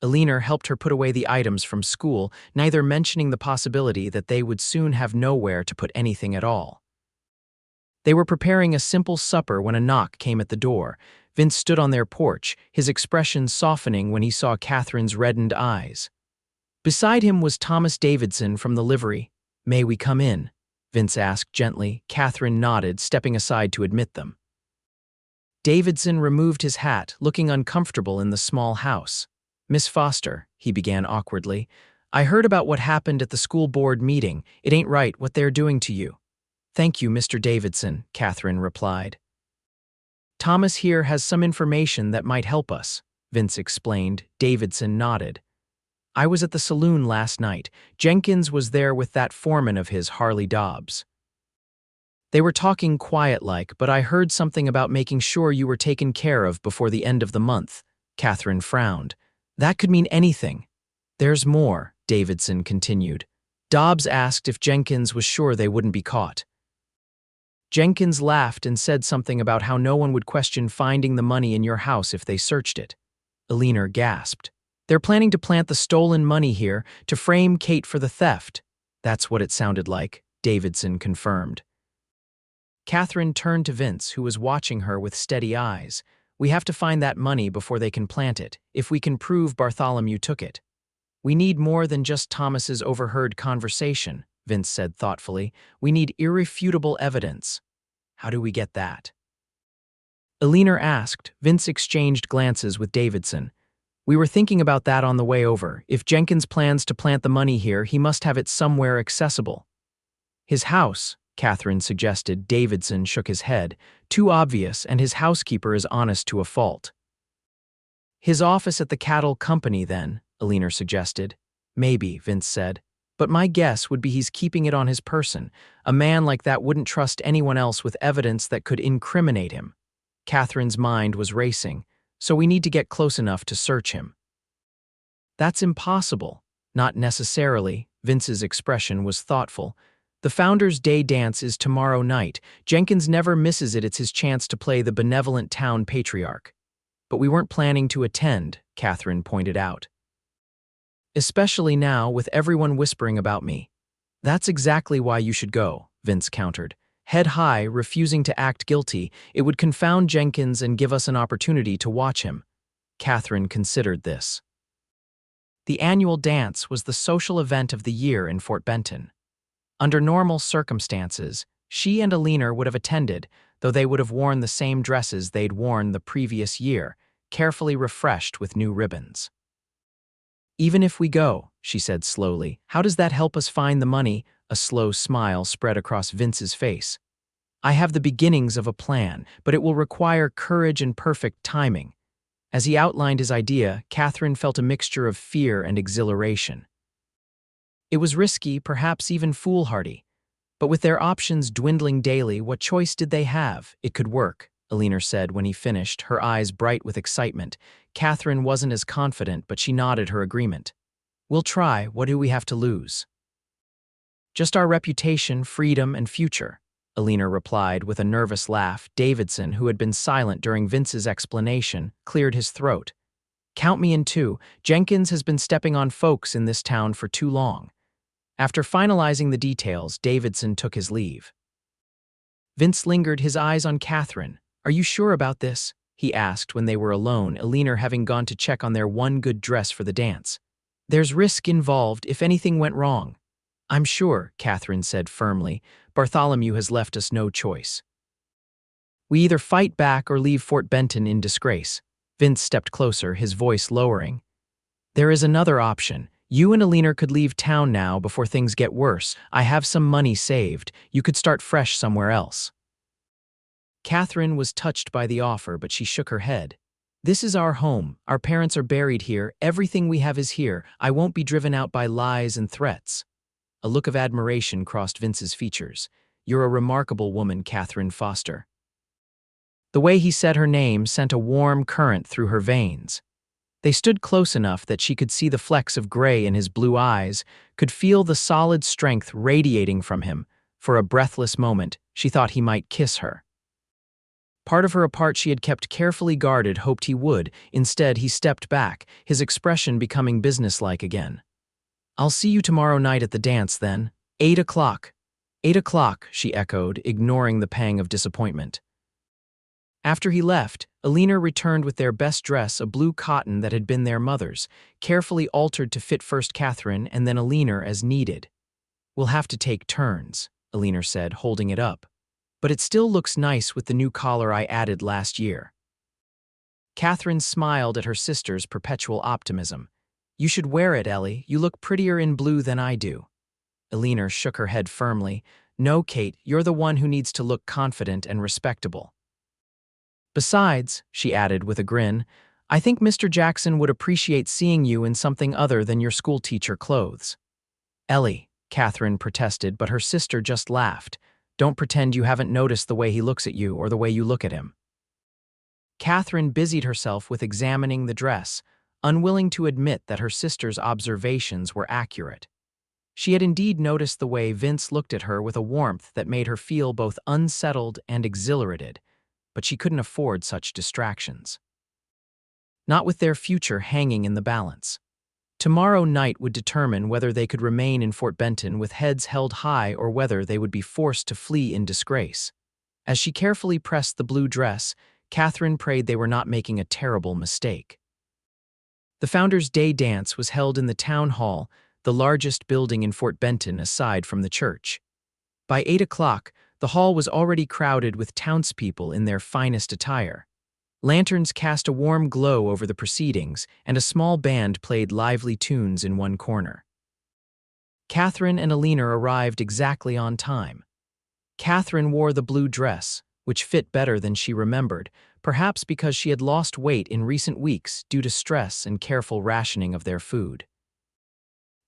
Eleanor helped her put away the items from school, neither mentioning the possibility that they would soon have nowhere to put anything at all. They were preparing a simple supper when a knock came at the door. Vince stood on their porch, his expression softening when he saw Catherine's reddened eyes. Beside him was Thomas Davidson from the livery. "May we come in?" Vince asked gently. Catherine nodded, stepping aside to admit them. Davidson removed his hat, looking uncomfortable in the small house. "Miss Foster," he began awkwardly, "I heard about what happened at the school board meeting. It ain't right what they're doing to you." "Thank you, Mr. Davidson," Catherine replied. "Thomas here has some information that might help us," Vince explained. Davidson nodded. "I was at the saloon last night. Jenkins was there with that foreman of his, Harley Dobbs. They were talking quiet-like, but I heard something about making sure you were taken care of before the end of the month." Catherine frowned. "That could mean anything." "There's more," Davidson continued. "Dobbs asked if Jenkins was sure they wouldn't be caught. Jenkins laughed and said something about how no one would question finding the money in your house if they searched it." Alina gasped. "They're planning to plant the stolen money here to frame Kate for the theft." "That's what it sounded like," Davidson confirmed. Catherine turned to Vince, who was watching her with steady eyes. "We have to find that money before they can plant it, if we can prove Bartholomew took it." "We need more than just Thomas's overheard conversation," Vince said thoughtfully. "We need irrefutable evidence." "How do we get that?" Alina asked. Vince exchanged glances with Davidson. "We were thinking about that on the way over. If Jenkins plans to plant the money here, he must have it somewhere accessible." "His house," Catherine suggested. Davidson shook his head. "Too obvious, and his housekeeper is honest to a fault." "His office at the cattle company, then," Alina suggested. "Maybe," Vince said. "But my guess would be he's keeping it on his person. A man like that wouldn't trust anyone else with evidence that could incriminate him." Catherine's mind was racing. "So we need to get close enough to search him." "That's impossible." "Not necessarily." Vince's expression was thoughtful. "The Founders' Day dance is tomorrow night. Jenkins never misses it. It's his chance to play the benevolent town patriarch." "But we weren't planning to attend," Catherine pointed out. "Especially now, with everyone whispering about me." "That's exactly why you should go," Vince countered. "Head high, refusing to act guilty. It would confound Jenkins and give us an opportunity to watch him." Catherine considered this. The annual dance was the social event of the year in Fort Benton. Under normal circumstances, she and Alina would have attended, though they would have worn the same dresses they'd worn the previous year, carefully refreshed with new ribbons. "Even if we go," she said slowly, "how does that help us find the money?" A slow smile spread across Vince's face. "I have the beginnings of a plan, but it will require courage and perfect timing." As he outlined his idea, Catherine felt a mixture of fear and exhilaration. It was risky, perhaps even foolhardy. But with their options dwindling daily, what choice did they have? "It could work," Alina said when he finished, her eyes bright with excitement. Catherine wasn't as confident, but she nodded her agreement. "We'll try. What do we have to lose?" "Just our reputation, freedom, and future," Alina replied with a nervous laugh. Davidson, who had been silent during Vince's explanation, cleared his throat. "Count me in too. Jenkins has been stepping on folks in this town for too long." After finalizing the details, Davidson took his leave. Vince lingered, his eyes on Catherine. "Are you sure about this?" he asked when they were alone, Alina having gone to check on their one good dress for the dance. "There's risk involved if anything went wrong." "I'm sure," Catherine said firmly. "Bartholomew has left us no choice. We either fight back or leave Fort Benton in disgrace." Vince stepped closer, his voice lowering. "There is another option. You and Alina could leave town now before things get worse. I have some money saved. You could start fresh somewhere else." Catherine was touched by the offer, but she shook her head. "This is our home. Our parents are buried here. Everything we have is here. I won't be driven out by lies and threats." A look of admiration crossed Vince's features. "You're a remarkable woman, Katherine Foster." The way he said her name sent a warm current through her veins. They stood close enough that she could see the flecks of gray in his blue eyes, could feel the solid strength radiating from him. For a breathless moment, she thought he might kiss her. Part of her apart she had kept carefully guarded hoped he would. Instead, he stepped back, his expression becoming businesslike again. "I'll see you tomorrow night at the dance then. 8 o'clock. 8 o'clock, she echoed, ignoring the pang of disappointment. After he left, Alina returned with their best dress, a blue cotton that had been their mother's, carefully altered to fit first Katherine and then Alina as needed. "We'll have to take turns," Alina said, holding it up. "But it still looks nice with the new collar I added last year." Katherine smiled at her sister's perpetual optimism. "You should wear it, Ellie. You look prettier in blue than I do." Alina shook her head firmly. "No, Kate, you're the one who needs to look confident and respectable. Besides," she added with a grin, "I think Mr. Jackson would appreciate seeing you in something other than your schoolteacher clothes." "Ellie," Katherine protested, but her sister just laughed. "Don't pretend you haven't noticed the way he looks at you or the way you look at him." Katherine busied herself with examining the dress, unwilling to admit that her sister's observations were accurate. She had indeed noticed the way Vince looked at her with a warmth that made her feel both unsettled and exhilarated, but she couldn't afford such distractions. Not with their future hanging in the balance. Tomorrow night would determine whether they could remain in Fort Benton with heads held high or whether they would be forced to flee in disgrace. As she carefully pressed the blue dress, Katherine prayed they were not making a terrible mistake. The Founders' Day dance was held in the town hall, the largest building in Fort Benton aside from the church. By 8 o'clock, the hall was already crowded with townspeople in their finest attire. Lanterns cast a warm glow over the proceedings, and a small band played lively tunes in one corner. Katherine and Alina arrived exactly on time. Katherine wore the blue dress, which fit better than she remembered, perhaps because she had lost weight in recent weeks due to stress and careful rationing of their food.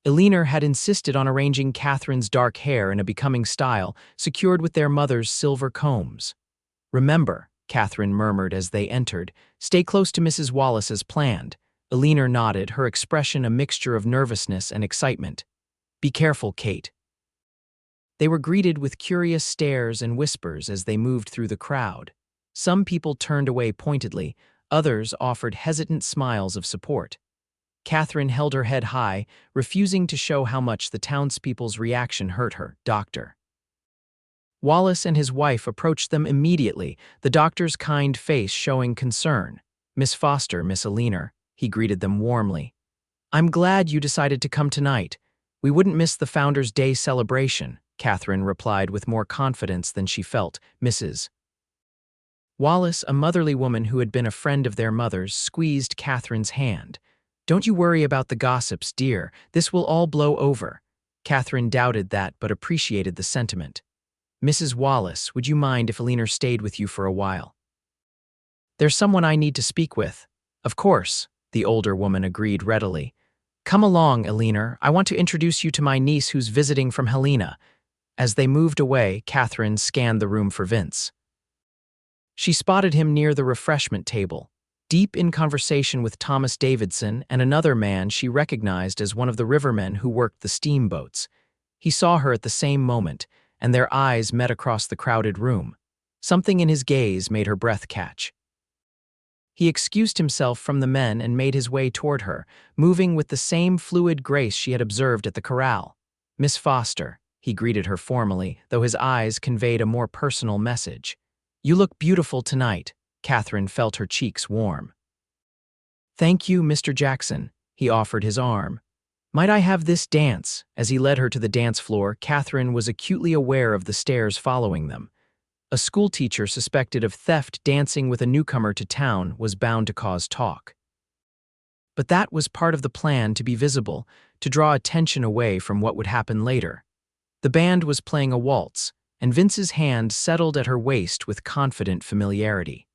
Alina had insisted on arranging Katherine's dark hair in a becoming style, secured with their mother's silver combs. "Remember," Katherine murmured as they entered, "stay close to Mrs. Wallace as planned." Alina nodded, her expression a mixture of nervousness and excitement. "Be careful, Kate." They were greeted with curious stares and whispers as they moved through the crowd. Some people turned away pointedly, others offered hesitant smiles of support. Katherine held her head high, refusing to show how much the townspeople's reaction hurt her. "Doctor." Wallace and his wife approached them immediately, the doctor's kind face showing concern. "Miss Foster, Miss Alina," he greeted them warmly. "I'm glad you decided to come tonight. We wouldn't miss the Founders' Day celebration," Katherine replied with more confidence than she felt. "Mrs. Wallace, a motherly woman who had been a friend of their mother's, squeezed Katherine's hand. "Don't you worry about the gossips, dear. This will all blow over." Katherine doubted that, but appreciated the sentiment. "Mrs. Wallace, would you mind if Alina stayed with you for a while?" "There's someone I need to speak with." "Of course," the older woman agreed readily. "Come along, Alina. I want to introduce you to my niece who's visiting from Helena." As they moved away, Katherine scanned the room for Vince. She spotted him near the refreshment table, deep in conversation with Thomas Davidson and another man she recognized as one of the rivermen who worked the steamboats. He saw her at the same moment, and their eyes met across the crowded room. Something in his gaze made her breath catch. He excused himself from the men and made his way toward her, moving with the same fluid grace she had observed at the corral. "Miss Foster," he greeted her formally, though his eyes conveyed a more personal message. "You look beautiful tonight." Katherine felt her cheeks warm. "Thank you, Mr. Jackson." He offered his arm. "Might I have this dance?" As he led her to the dance floor, Katherine was acutely aware of the stares following them. A schoolteacher suspected of theft dancing with a newcomer to town was bound to cause talk. But that was part of the plan, to be visible, to draw attention away from what would happen later. The band was playing a waltz, and Vince's hand settled at her waist with confident familiarity.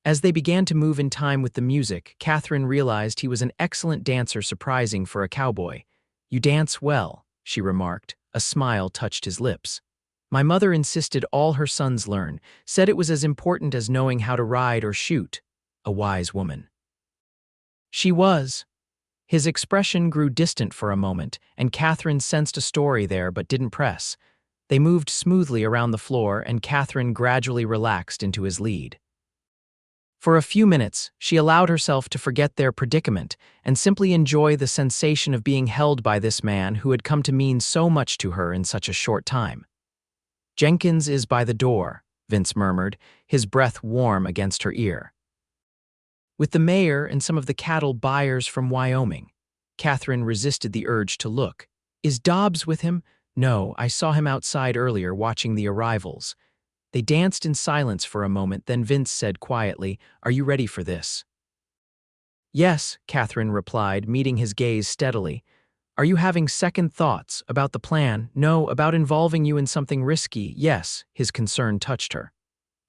As they began to move in time with the music, Katherine realized he was an excellent dancer, surprising for a cowboy. "You dance well," she remarked. A smile touched his lips. "My mother insisted all her sons learn, said it was as important as knowing how to ride or shoot." A wise woman. She was. His expression grew distant for a moment, and Katherine sensed a story there but didn't press. They moved smoothly around the floor, and Katherine gradually relaxed into his lead. For a few minutes, she allowed herself to forget their predicament and simply enjoy the sensation of being held by this man who had come to mean so much to her in such a short time. "Jenkins is by the door," Vince murmured, his breath warm against her ear. "With the mayor and some of the cattle buyers from Wyoming." Katherine resisted the urge to look. "Is Dobbs with him?" "No, I saw him outside earlier watching the arrivals." They danced in silence for a moment, then Vince said quietly, "Are you ready for this?" "Yes," Katherine replied, meeting his gaze steadily. "Are you having second thoughts about the plan?" "No, about involving you in something risky." "Yes," his concern touched her.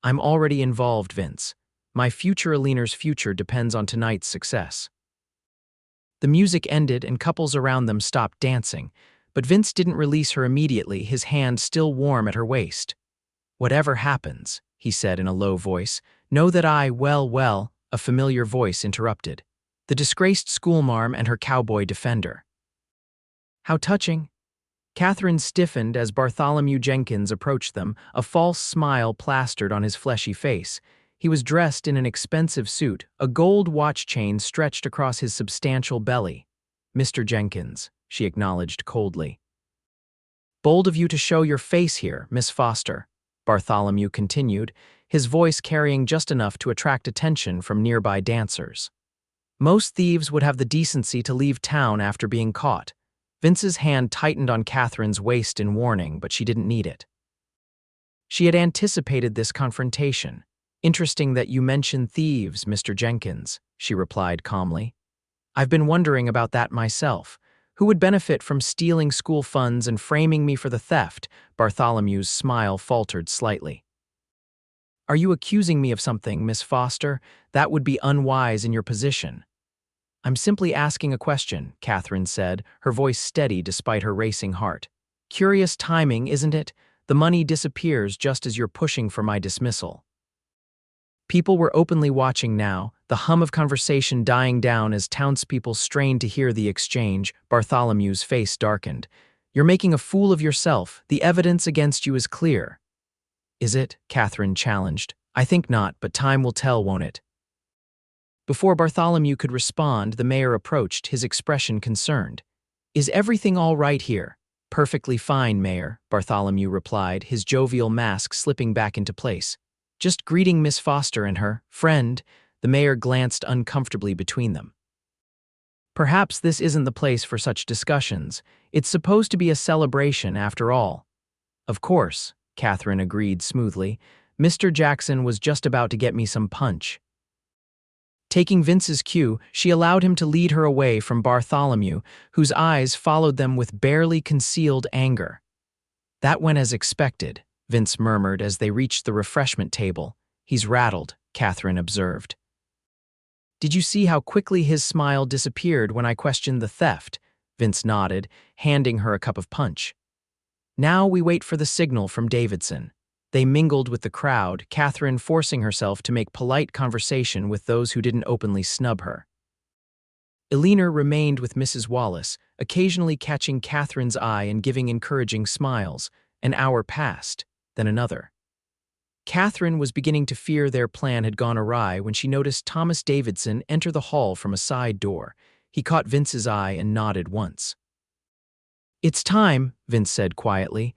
"I'm already involved, Vince. My future Alina's future depends on tonight's success." The music ended and couples around them stopped dancing, but Vince didn't release her immediately, his hand still warm at her waist. "Whatever happens," he said in a low voice, "know that well," a familiar voice interrupted. The disgraced schoolmarm and her cowboy defender. "How touching." Katherine stiffened as Bartholomew Jenkins approached them, a false smile plastered on his fleshy face. He was dressed in an expensive suit, a gold watch chain stretched across his substantial belly. "Mr. Jenkins," she acknowledged coldly. "Bold of you to show your face here, Miss Foster," Bartholomew continued, his voice carrying just enough to attract attention from nearby dancers. "Most thieves would have the decency to leave town after being caught." Vince's hand tightened on Katherine's waist in warning, but she didn't need it. She had anticipated this confrontation. "Interesting that you mention thieves, Mr. Jenkins," she replied calmly. "I've been wondering about that myself. Who would benefit from stealing school funds and framing me for the theft?" Bartholomew's smile faltered slightly. "Are you accusing me of something, Miss Foster? That would be unwise in your position." "I'm simply asking a question," Katherine said, her voice steady despite her racing heart. "Curious timing, isn't it? The money disappears just as you're pushing for my dismissal." People were openly watching now, the hum of conversation dying down as townspeople strained to hear the exchange. Bartholomew's face darkened. "You're making a fool of yourself. The evidence against you is clear." "Is it?" Katherine challenged. "I think not, but time will tell, won't it?" Before Bartholomew could respond, the mayor approached, his expression concerned. "Is everything all right here?" "Perfectly fine, Mayor," Bartholomew replied, his jovial mask slipping back into place. "Just greeting Miss Foster and her friend." The mayor glanced uncomfortably between them. "Perhaps this isn't the place for such discussions. It's supposed to be a celebration, after all." "Of course," Katherine agreed smoothly. "Mr. Jackson was just about to get me some punch." Taking Vince's cue, she allowed him to lead her away from Bartholomew, whose eyes followed them with barely concealed anger. "That went as expected," Vince murmured as they reached the refreshment table. "He's rattled," Katherine observed. "Did you see how quickly his smile disappeared when I questioned the theft?" Vince nodded, handing her a cup of punch. "Now we wait for the signal from Davidson." They mingled with the crowd, Katherine forcing herself to make polite conversation with those who didn't openly snub her. Alina remained with Mrs. Wallace, occasionally catching Katherine's eye and giving encouraging smiles. An hour passed, then another. Katherine was beginning to fear their plan had gone awry when she noticed Thomas Davidson enter the hall from a side door. He caught Vince's eye and nodded once. "It's time," Vince said quietly.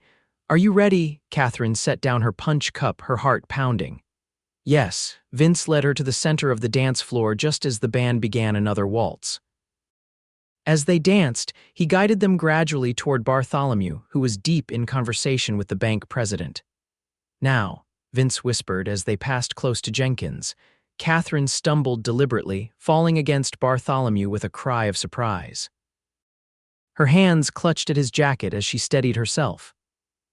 "Are you ready?" Katherine set down her punch cup, her heart pounding. "Yes." Vince led her to the center of the dance floor just as the band began another waltz. As they danced, he guided them gradually toward Bartholomew, who was deep in conversation with the bank president. "Now," Vince whispered as they passed close to Jenkins. Katherine stumbled deliberately, falling against Bartholomew with a cry of surprise. Her hands clutched at his jacket as she steadied herself.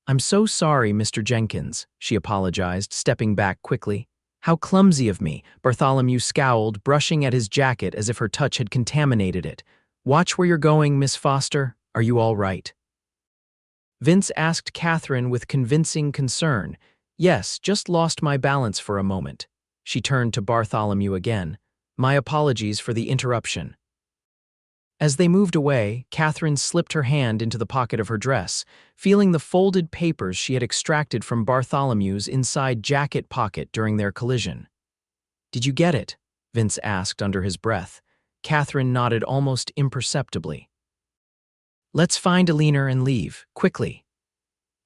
"I'm so sorry, Mr. Jenkins," she apologized, stepping back quickly. "How clumsy of me." Bartholomew scowled, brushing at his jacket as if her touch had contaminated it. "Watch where you're going, Miss Foster. Are you all right?" Vince asked Katherine with convincing concern. "Yes, just lost my balance for a moment." She turned to Bartholomew again. "My apologies for the interruption." As they moved away, Katherine slipped her hand into the pocket of her dress, feeling the folded papers she had extracted from Bartholomew's inside jacket pocket during their collision. Did you get it? Vince asked under his breath. Katherine nodded almost imperceptibly. Let's find Alina and leave, quickly.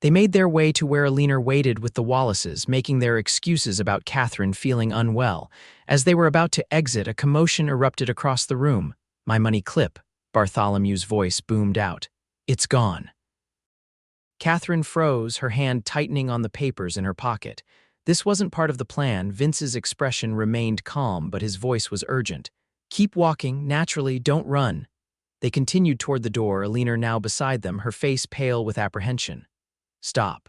They made their way to where Alina waited with the Wallaces, making their excuses about Katherine feeling unwell. As they were about to exit, a commotion erupted across the room. My money clip, Bartholomew's voice boomed out. It's gone. Katherine froze, her hand tightening on the papers in her pocket. This wasn't part of the plan. Vince's expression remained calm, but his voice was urgent. Keep walking, naturally, don't run. They continued toward the door, Alina now beside them, her face pale with apprehension. Stop.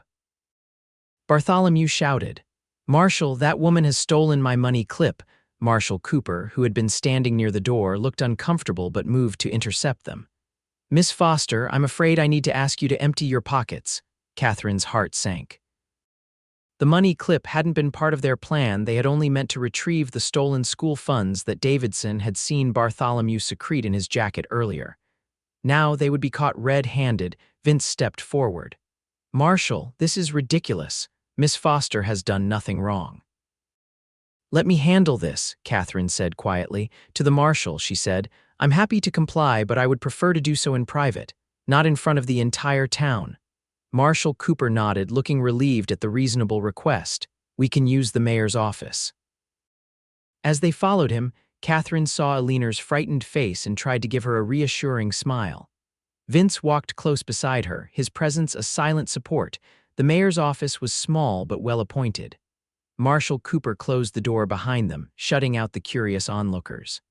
Bartholomew shouted. Marshal, that woman has stolen my money clip. Marshal Cooper, who had been standing near the door, looked uncomfortable but moved to intercept them. Miss Foster, I'm afraid I need to ask you to empty your pockets. Katherine's heart sank. The money clip hadn't been part of their plan. They had only meant to retrieve the stolen school funds that Davidson had seen Bartholomew secrete in his jacket earlier. Now they would be caught red-handed. Vince stepped forward. Marshal, this is ridiculous. Miss Foster has done nothing wrong. Let me handle this, Katherine said quietly. To the marshal, she said, I'm happy to comply, but I would prefer to do so in private, not in front of the entire town. Marshal Cooper nodded, looking relieved at the reasonable request. We can use the mayor's office. As they followed him, Katherine saw Alina's frightened face and tried to give her a reassuring smile. Vince walked close beside her, his presence a silent support. The mayor's office was small but well-appointed. Marshal Cooper closed the door behind them, shutting out the curious onlookers.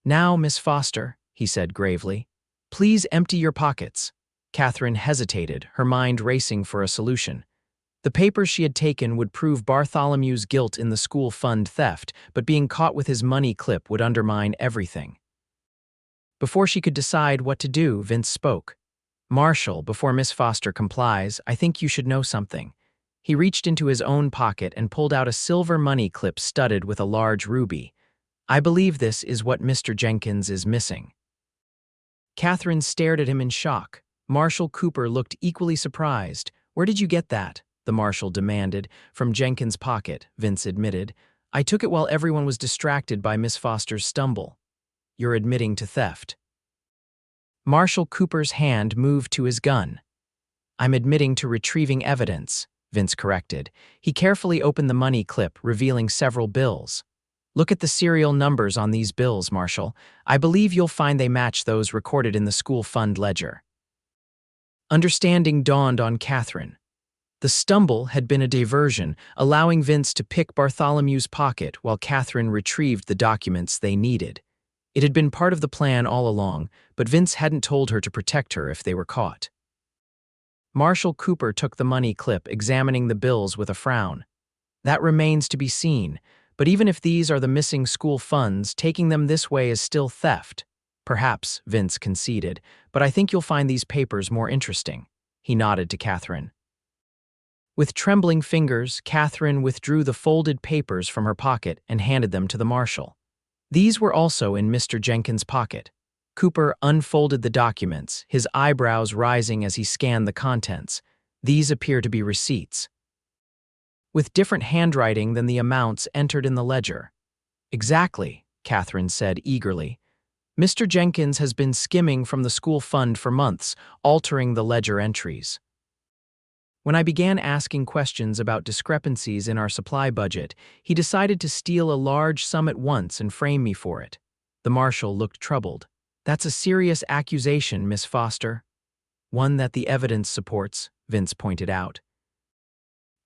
Now, Miss Foster, he said gravely, please empty your pockets. Katherine hesitated, her mind racing for a solution. The papers she had taken would prove Bartholomew's guilt in the school fund theft, but being caught with his money clip would undermine everything. Before she could decide what to do, Vince spoke. Marshal, before Miss Foster complies, I think you should know something. He reached into his own pocket and pulled out a silver money clip studded with a large ruby. I believe this is what Mr. Jenkins is missing. Katherine stared at him in shock. Marshal Cooper looked equally surprised. Where did you get that? The marshal demanded. From Jenkins' pocket, Vince admitted. I took it while everyone was distracted by Miss Foster's stumble. You're admitting to theft. Marshal Cooper's hand moved to his gun. I'm admitting to retrieving evidence, Vince corrected. He carefully opened the money clip, revealing several bills. Look at the serial numbers on these bills, Marshal. I believe you'll find they match those recorded in the school fund ledger. Understanding dawned on Katherine. The stumble had been a diversion, allowing Vince to pick Bartholomew's pocket while Katherine retrieved the documents they needed. It had been part of the plan all along, but Vince hadn't told her to protect her if they were caught. Marshal Cooper took the money clip, examining the bills with a frown. That remains to be seen, but even if these are the missing school funds, taking them this way is still theft. Perhaps, Vince conceded, but I think you'll find these papers more interesting. He nodded to Katherine. With trembling fingers, Katherine withdrew the folded papers from her pocket and handed them to the marshal. These were also in Mr. Jenkins' pocket. Cooper unfolded the documents, his eyebrows rising as he scanned the contents. These appear to be receipts, with different handwriting than the amounts entered in the ledger. Exactly, Katherine said eagerly. Mr. Jenkins has been skimming from the school fund for months, altering the ledger entries. When I began asking questions about discrepancies in our supply budget, he decided to steal a large sum at once and frame me for it. The marshal looked troubled. That's a serious accusation, Miss Foster. One that the evidence supports, Vince pointed out.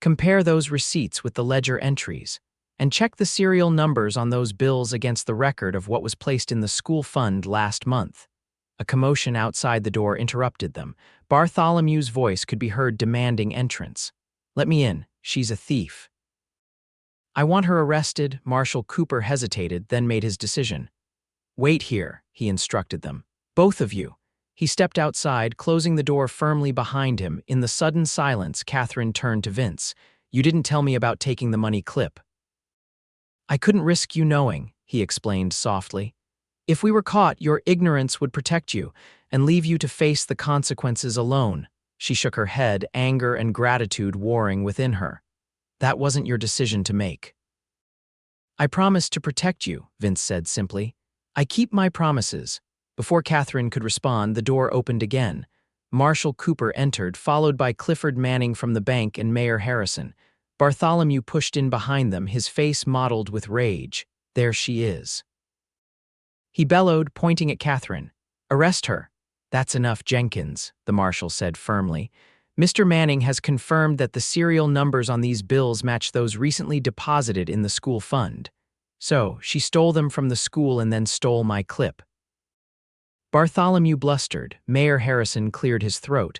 Compare those receipts with the ledger entries, and check the serial numbers on those bills against the record of what was placed in the school fund last month. A commotion outside the door interrupted them. Bartholomew's voice could be heard demanding entrance. Let me in, she's a thief. I want her arrested. Marshal Cooper hesitated, then made his decision. Wait here, he instructed them. Both of you. He stepped outside, closing the door firmly behind him. In the sudden silence, Katherine turned to Vince. You didn't tell me about taking the money clip. I couldn't risk you knowing, he explained softly. If we were caught, your ignorance would protect you and leave you to face the consequences alone. She shook her head, anger and gratitude warring within her. That wasn't your decision to make. I promise to protect you, Vince said simply. I keep my promises. Before Katherine could respond, the door opened again. Marshall Cooper entered, followed by Clifford Manning from the bank and Mayor Harrison. Bartholomew pushed in behind them, his face mottled with rage. There she is. He bellowed, pointing at Katherine. Arrest her. That's enough, Jenkins, the marshal said firmly. Mr. Manning has confirmed that the serial numbers on these bills match those recently deposited in the school fund. So, she stole them from the school and then stole my clip. Bartholomew blustered. Mayor Harrison cleared his throat.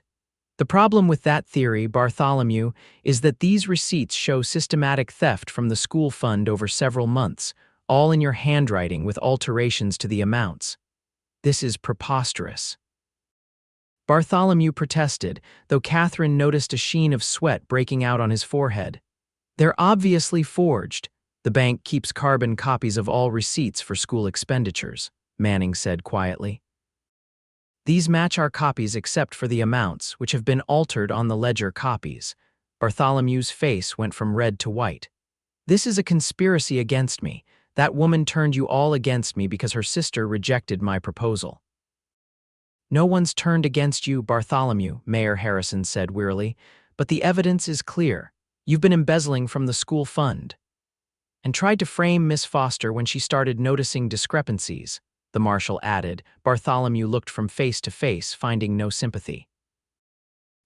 The problem with that theory, Bartholomew, is that these receipts show systematic theft from the school fund over several months, all in your handwriting with alterations to the amounts. This is preposterous. Bartholomew protested, though Katherine noticed a sheen of sweat breaking out on his forehead. They're obviously forged. The bank keeps carbon copies of all receipts for school expenditures, Manning said quietly. These match our copies except for the amounts, which have been altered on the ledger copies. Bartholomew's face went from red to white. This is a conspiracy against me. That woman turned you all against me because her sister rejected my proposal. No one's turned against you, Bartholomew, Mayor Harrison said wearily, but the evidence is clear. You've been embezzling from the school fund. And tried to frame Miss Foster when she started noticing discrepancies, the marshal added. Bartholomew looked from face to face, finding no sympathy.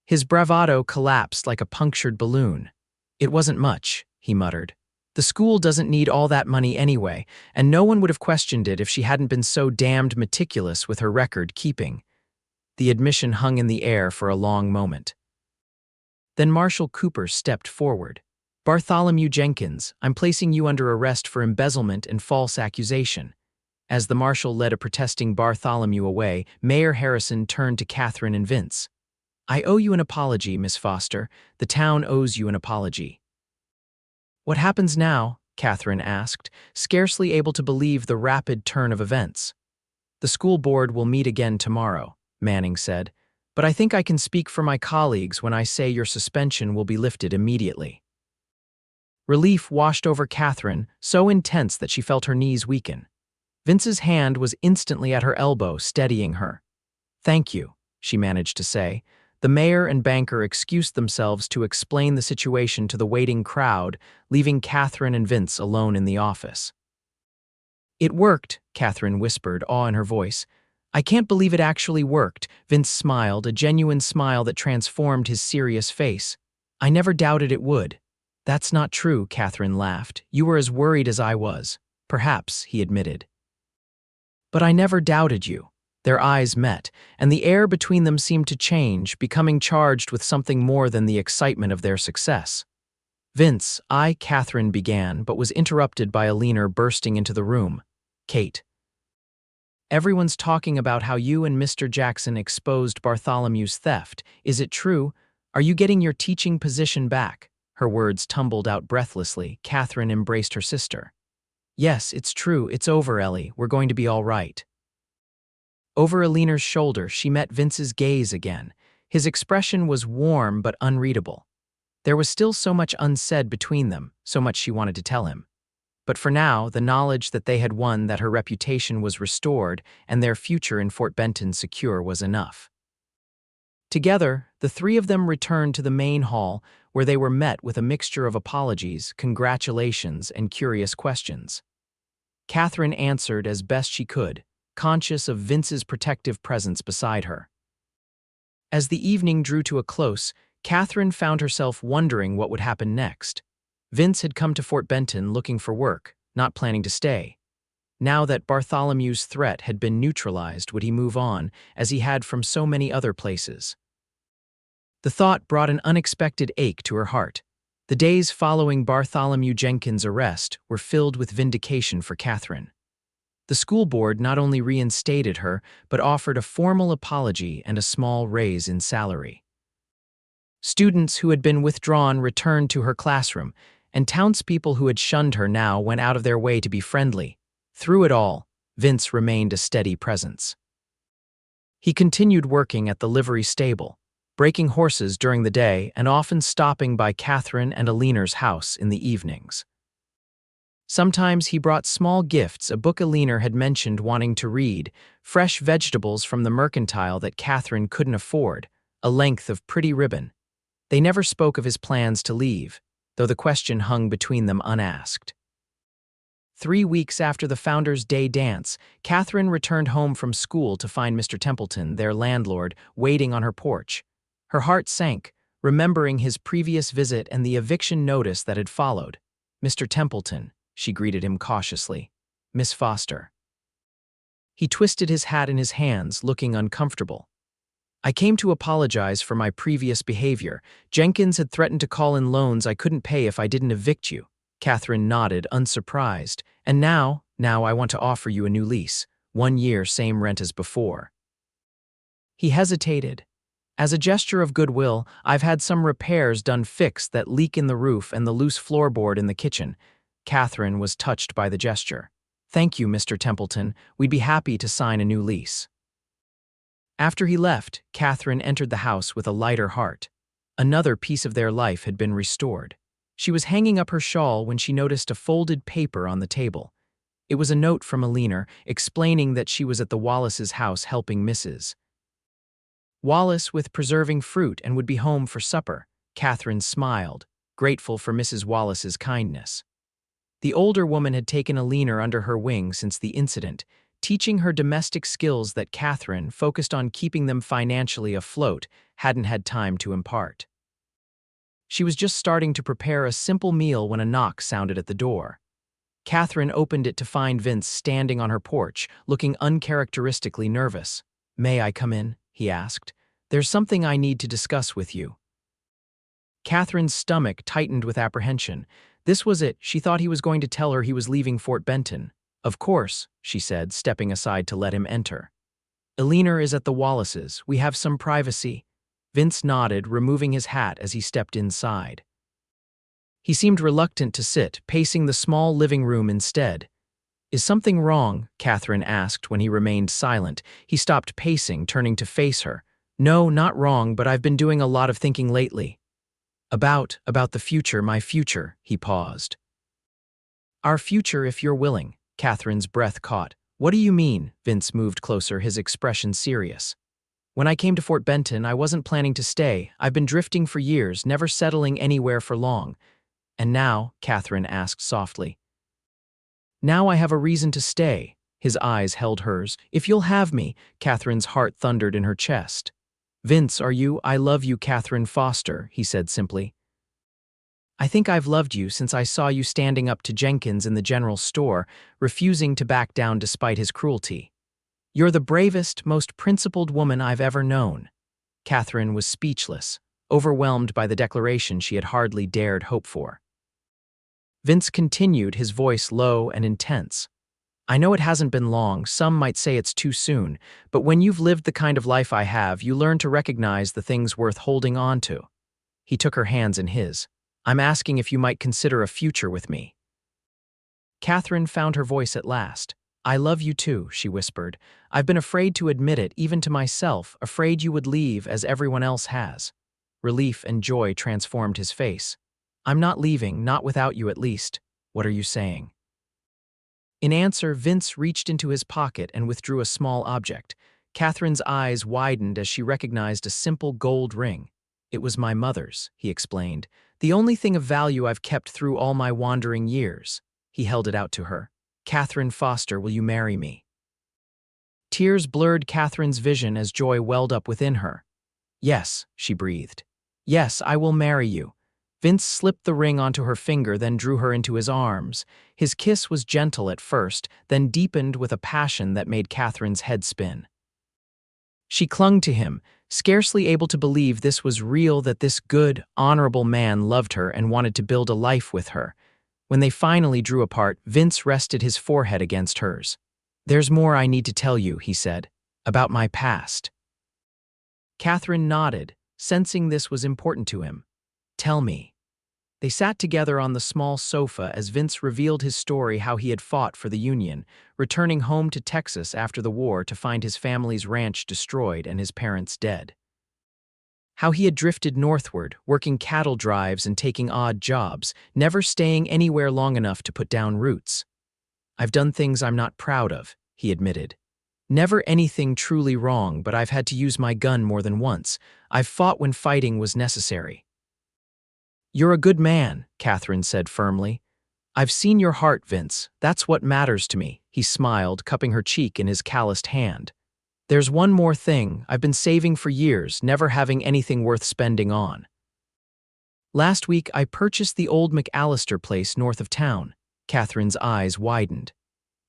His bravado collapsed like a punctured balloon. It wasn't much, he muttered. The school doesn't need all that money anyway, and no one would have questioned it if she hadn't been so damned meticulous with her record keeping. The admission hung in the air for a long moment. Then Marshal Cooper stepped forward. Bartholomew Jenkins, I'm placing you under arrest for embezzlement and false accusation. As the marshal led a protesting Bartholomew away, Mayor Harrison turned to Katherine and Vince. I owe you an apology, Miss Foster. The town owes you an apology. What happens now? Katherine asked, scarcely able to believe the rapid turn of events. The school board will meet again tomorrow, Manning said, but I think I can speak for my colleagues when I say your suspension will be lifted immediately. Relief washed over Katherine, so intense that she felt her knees weaken. Vince's hand was instantly at her elbow, steadying her. Thank you, she managed to say. The mayor and banker excused themselves to explain the situation to the waiting crowd, leaving Katherine and Vince alone in the office. It worked, Katherine whispered, awe in her voice. I can't believe it actually worked. Vince smiled, a genuine smile that transformed his serious face. I never doubted it would. That's not true, Katherine laughed. You were as worried as I was. Perhaps, he admitted. But I never doubted you. Their eyes met, and the air between them seemed to change, becoming charged with something more than the excitement of their success. Vince, Katherine began, but was interrupted by a leaner bursting into the room. Kate. Everyone's talking about how you and Mr. Jackson exposed Bartholomew's theft. Is it true? Are you getting your teaching position back? Her words tumbled out breathlessly. Katherine embraced her sister. Yes, it's true. It's over, Ellie. We're going to be all right. Over Alina's shoulder, she met Vince's gaze again. His expression was warm but unreadable. There was still so much unsaid between them, so much she wanted to tell him. But for now, the knowledge that they had won, that her reputation was restored, and their future in Fort Benton secure was enough. Together, the three of them returned to the main hall, where they were met with a mixture of apologies, congratulations, and curious questions. Katherine answered as best she could, conscious of Vince's protective presence beside her. As the evening drew to a close, Katherine found herself wondering what would happen next. Vince had come to Fort Benton looking for work, not planning to stay. Now that Bartholomew's threat had been neutralized, would he move on, as he had from so many other places? The thought brought an unexpected ache to her heart. The days following Bartholomew Jenkins' arrest were filled with vindication for Katherine. The school board not only reinstated her, but offered a formal apology and a small raise in salary. Students who had been withdrawn returned to her classroom, and townspeople who had shunned her now went out of their way to be friendly. Through it all, Vince remained a steady presence. He continued working at the livery stable, breaking horses during the day and often stopping by Katherine and Alina's house in the evenings. Sometimes he brought small gifts, a book Alina had mentioned wanting to read, fresh vegetables from the mercantile that Catherine couldn't afford, a length of pretty ribbon. They never spoke of his plans to leave, though the question hung between them unasked. 3 weeks after the Founders' Day dance, Catherine returned home from school to find Mr. Templeton, their landlord, waiting on her porch. Her heart sank, remembering his previous visit and the eviction notice that had followed. "Mr. Templeton," she greeted him cautiously. "Miss Foster." He twisted his hat in his hands, looking uncomfortable. "I came to apologize for my previous behavior. Jenkins had threatened to call in loans I couldn't pay if I didn't evict you." Catherine nodded, unsurprised. "And now I want to offer you a new lease. 1 year, same rent as before." He hesitated. "As a gesture of goodwill, I've had some repairs done, fixed that leak in the roof and the loose floorboard in the kitchen." Catherine was touched by the gesture. "Thank you, Mr. Templeton. We'd be happy to sign a new lease." After he left, Catherine entered the house with a lighter heart. Another piece of their life had been restored. She was hanging up her shawl when she noticed a folded paper on the table. It was a note from Alina explaining that she was at the Wallace's house helping Mrs. Wallace with preserving fruit and would be home for supper. Catherine smiled, grateful for Mrs. Wallace's kindness. The older woman had taken Alina under her wing since the incident, teaching her domestic skills that Catherine, focused on keeping them financially afloat, hadn't had time to impart. She was just starting to prepare a simple meal when a knock sounded at the door. Catherine opened it to find Vince standing on her porch, looking uncharacteristically nervous. "May I come in?" he asked. "There's something I need to discuss with you." Catherine's stomach tightened with apprehension. This was it. She thought he was going to tell her he was leaving Fort Benton. "Of course," she said, stepping aside to let him enter. "Alina is at the Wallaces. We have some privacy." Vince nodded, removing his hat as he stepped inside. He seemed reluctant to sit, pacing the small living room instead. "Is something wrong?" Catherine asked when he remained silent. He stopped pacing, turning to face her. "No, not wrong, but I've been doing a lot of thinking lately." About the future, my future," he paused. "Our future, if you're willing." Catherine's breath caught. "What do you mean?" Vince moved closer, his expression serious. "When I came to Fort Benton, I wasn't planning to stay. I've been drifting for years, never settling anywhere for long." "And now?" Catherine asked softly. "Now I have a reason to stay." His eyes held hers. "If you'll have me." Catherine's heart thundered in her chest. "Vince, are you—" "I love you, Katherine Foster," he said simply. "I think I've loved you since I saw you standing up to Jenkins in the general store, refusing to back down despite his cruelty. You're the bravest, most principled woman I've ever known." Catherine was speechless, overwhelmed by the declaration she had hardly dared hope for. Vince continued, his voice low and intense. "I know it hasn't been long, some might say it's too soon, but when you've lived the kind of life I have, you learn to recognize the things worth holding on to." He took her hands in his. "I'm asking if you might consider a future with me." Catherine found her voice at last. "I love you too," she whispered. "I've been afraid to admit it, even to myself, afraid you would leave as everyone else has." Relief and joy transformed his face. "I'm not leaving, not without you at least." "What are you saying?" In answer, Vince reached into his pocket and withdrew a small object. Catherine's eyes widened as she recognized a simple gold ring. "It was my mother's," he explained. "The only thing of value I've kept through all my wandering years." He held it out to her. "Katherine Foster, will you marry me?" Tears blurred Catherine's vision as joy welled up within her. "Yes," she breathed. "Yes, I will marry you." Vince slipped the ring onto her finger, then drew her into his arms. His kiss was gentle at first, then deepened with a passion that made Catherine's head spin. She clung to him, scarcely able to believe this was real, that this good, honorable man loved her and wanted to build a life with her. When they finally drew apart, Vince rested his forehead against hers. "There's more I need to tell you," he said, "about my past." Catherine nodded, sensing this was important to him. "Tell me." They sat together on the small sofa as Vince revealed his story, how he had fought for the Union, returning home to Texas after the war to find his family's ranch destroyed and his parents dead. How he had drifted northward, working cattle drives and taking odd jobs, never staying anywhere long enough to put down roots. "I've done things I'm not proud of," he admitted. "Never anything truly wrong, but I've had to use my gun more than once. I've fought when fighting was necessary." "You're a good man," Katherine said firmly. "I've seen your heart, Vince. That's what matters to me," he smiled, cupping her cheek in his calloused hand. "There's one more thing I've been saving for years, never having anything worth spending on. Last week, I purchased the old McAllister place north of town." Katherine's eyes widened.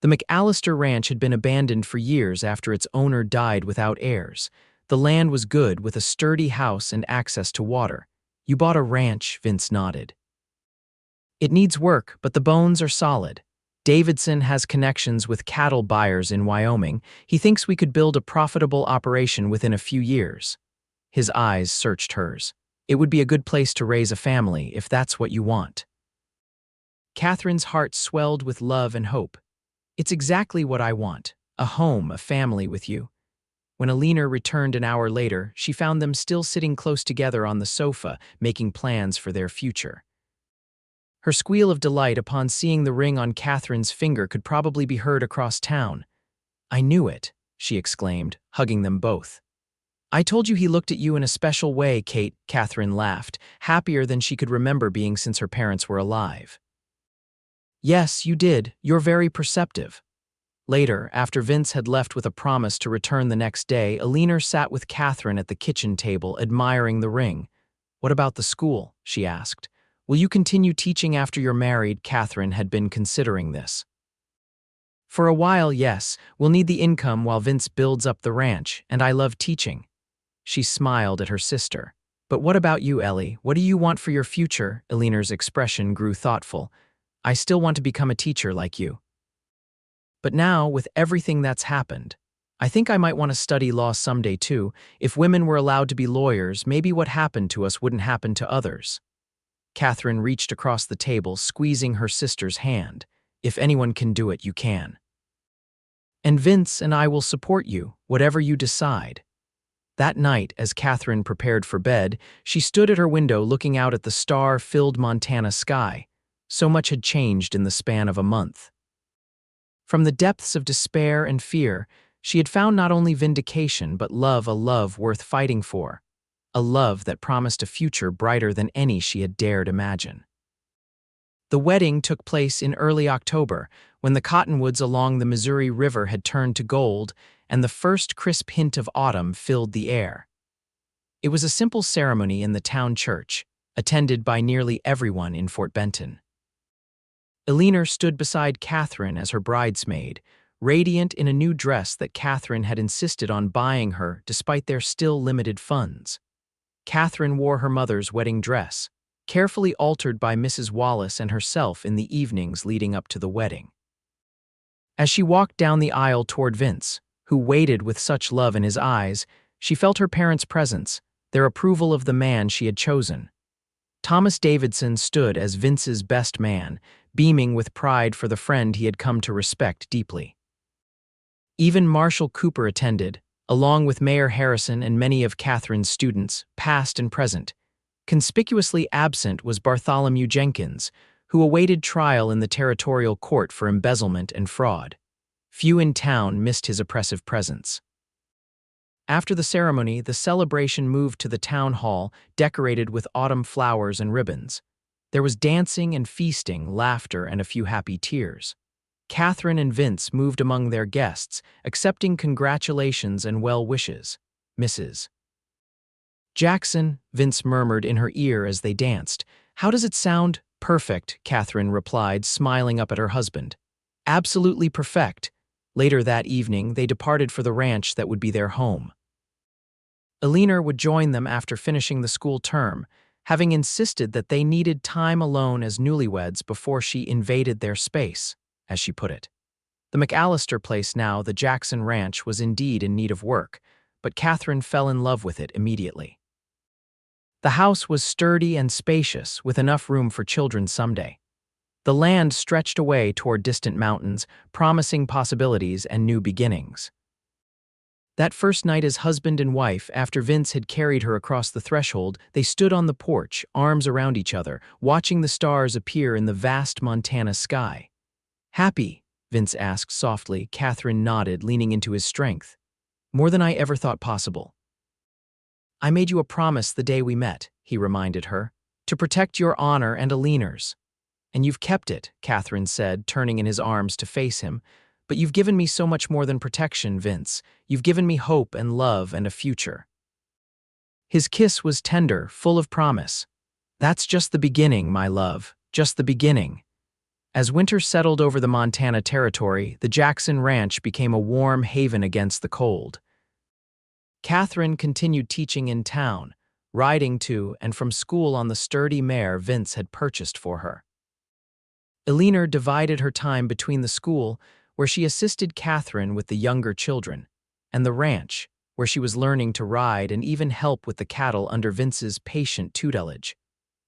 The McAllister Ranch had been abandoned for years after its owner died without heirs. The land was good, with a sturdy house and access to water. "You bought a ranch," Vince nodded. "It needs work, but the bones are solid. Davidson has connections with cattle buyers in Wyoming. He thinks we could build a profitable operation within a few years." His eyes searched hers. "It would be a good place to raise a family, if that's what you want." Katherine's heart swelled with love and hope. "It's exactly what I want. A home, a family with you." When Alina returned an hour later, she found them still sitting close together on the sofa, making plans for their future. Her squeal of delight upon seeing the ring on Katherine's finger could probably be heard across town. "I knew it," she exclaimed, hugging them both. "I told you he looked at you in a special way, Kate," Katherine laughed, happier than she could remember being since her parents were alive. "Yes, you did. You're very perceptive." Later, after Vince had left with a promise to return the next day, Alina sat with Katherine at the kitchen table, admiring the ring. "What about the school?" she asked. "Will you continue teaching after you're married?" Katherine had been considering this. "For a while, yes. We'll need the income while Vince builds up the ranch, and I love teaching." She smiled at her sister. "But what about you, Ellie? What do you want for your future?" Alina's expression grew thoughtful. "I still want to become a teacher like you. But now, with everything that's happened, I think I might want to study law someday too. If women were allowed to be lawyers, maybe what happened to us wouldn't happen to others." Katherine reached across the table, squeezing her sister's hand. "If anyone can do it, you can. And Vince and I will support you, whatever you decide." That night, as Katherine prepared for bed, she stood at her window looking out at the star-filled Montana sky. So much had changed in the span of a month. From the depths of despair and fear, she had found not only vindication but love, a love worth fighting for. A love that promised a future brighter than any she had dared imagine. The wedding took place in early October, when the cottonwoods along the Missouri River had turned to gold and the first crisp hint of autumn filled the air. It was a simple ceremony in the town church, attended by nearly everyone in Fort Benton. Alina stood beside Katherine as her bridesmaid, radiant in a new dress that Katherine had insisted on buying her despite their still limited funds. Katherine wore her mother's wedding dress, carefully altered by Mrs. Wallace and herself in the evenings leading up to the wedding. As she walked down the aisle toward Vince, who waited with such love in his eyes, she felt her parents' presence, their approval of the man she had chosen. Thomas Davidson stood as Vince's best man, beaming with pride for the friend he had come to respect deeply. Even Marshall Cooper attended, along with Mayor Harrison and many of Katherine's students, past and present. Conspicuously absent was Bartholomew Jenkins, who awaited trial in the territorial court for embezzlement and fraud. Few in town missed his oppressive presence. After the ceremony, the celebration moved to the town hall, decorated with autumn flowers and ribbons. There was dancing and feasting, laughter, and a few happy tears. Katherine and Vince moved among their guests, accepting congratulations and well wishes. "Mrs. Jackson," Vince murmured in her ear as they danced. "How does it sound?" "Perfect," Katherine replied, smiling up at her husband. "Absolutely perfect." Later that evening, they departed for the ranch that would be their home. Alina would join them after finishing the school term, having insisted that they needed time alone as newlyweds before she invaded their space, as she put it. The McAllister place now, the Jackson Ranch, was indeed in need of work, but Katherine fell in love with it immediately. The house was sturdy and spacious, with enough room for children someday. The land stretched away toward distant mountains, promising possibilities and new beginnings. That first night as husband and wife, after Vince had carried her across the threshold, they stood on the porch, arms around each other, watching the stars appear in the vast Montana sky. "Happy?" Vince asked softly. Katherine nodded, leaning into his strength. "More than I ever thought possible." "I made you a promise the day we met," he reminded her, "to protect your honor and Alina's. And you've kept it," Katherine said, turning in his arms to face him. "But you've given me so much more than protection, Vince. You've given me hope and love and a future." His kiss was tender, full of promise. "That's just the beginning, my love, just the beginning." As winter settled over the Montana territory, the Jackson Ranch became a warm haven against the cold. Katherine continued teaching in town, riding to and from school on the sturdy mare Vince had purchased for her. Alina divided her time between the school, where she assisted Katherine with the younger children, and the ranch, where she was learning to ride and even help with the cattle under Vince's patient tutelage.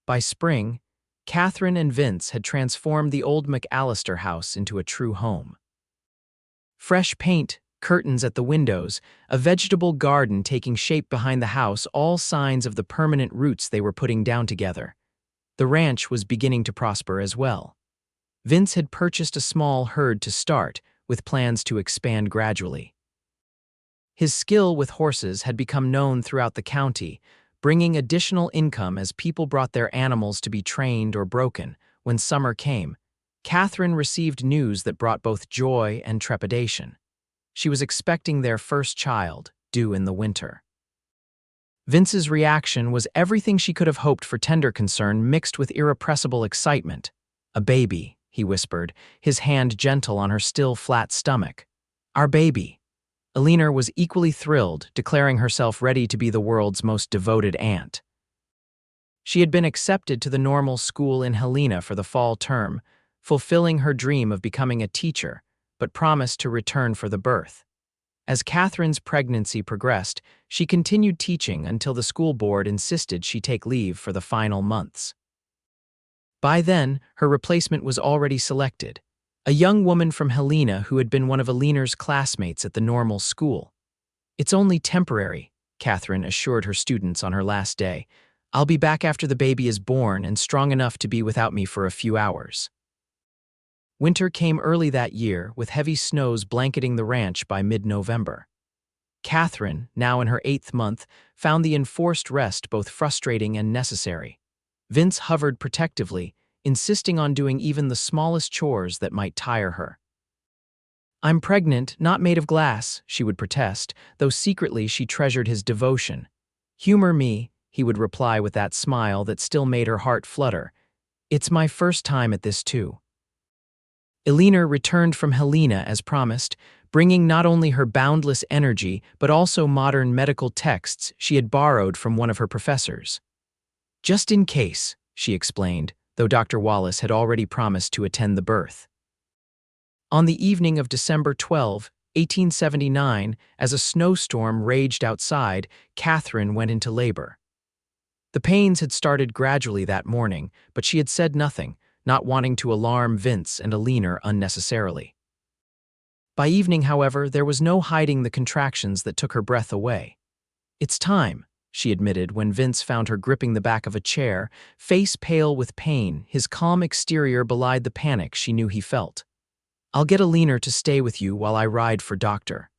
By spring, Katherine and Vince had transformed the old McAllister house into a true home. Fresh paint, curtains at the windows, a vegetable garden taking shape behind the house, all signs of the permanent roots they were putting down together. The ranch was beginning to prosper as well. Vince had purchased a small herd to start, with plans to expand gradually. His skill with horses had become known throughout the county, bringing additional income as people brought their animals to be trained or broken. When summer came, Katherine received news that brought both joy and trepidation. She was expecting their first child, due in the winter. Vince's reaction was everything she could have hoped for: tender concern mixed with irrepressible excitement. "A baby," he whispered, his hand gentle on her still flat stomach. "Our baby." Alina was equally thrilled, declaring herself ready to be the world's most devoted aunt. She had been accepted to the normal school in Helena for the fall term, fulfilling her dream of becoming a teacher, but promised to return for the birth. As Katherine's pregnancy progressed, she continued teaching until the school board insisted she take leave for the final months. By then, her replacement was already selected, a young woman from Helena who had been one of Alina's classmates at the normal school. "It's only temporary," Katherine assured her students on her last day. "I'll be back after the baby is born and strong enough to be without me for a few hours." Winter came early that year, with heavy snows blanketing the ranch by mid-November. Katherine, now in her 8th month, found the enforced rest both frustrating and necessary. Vince hovered protectively, insisting on doing even the smallest chores that might tire her. "I'm pregnant, not made of glass," she would protest, though secretly she treasured his devotion. "Humor me," he would reply with that smile that still made her heart flutter. "It's my first time at this too." Alina returned from Helena as promised, bringing not only her boundless energy but also modern medical texts she had borrowed from one of her professors. "Just in case," she explained, though Dr. Wallace had already promised to attend the birth. On the evening of December 12, 1879, as a snowstorm raged outside, Katherine went into labor. The pains had started gradually that morning, but she had said nothing, not wanting to alarm Vince and Alina unnecessarily. By evening, however, there was no hiding the contractions that took her breath away. "It's time," she admitted when Vince found her gripping the back of a chair, face pale with pain. His calm exterior belied the panic she knew he felt. "I'll get Alina to stay with you while I ride for Dr.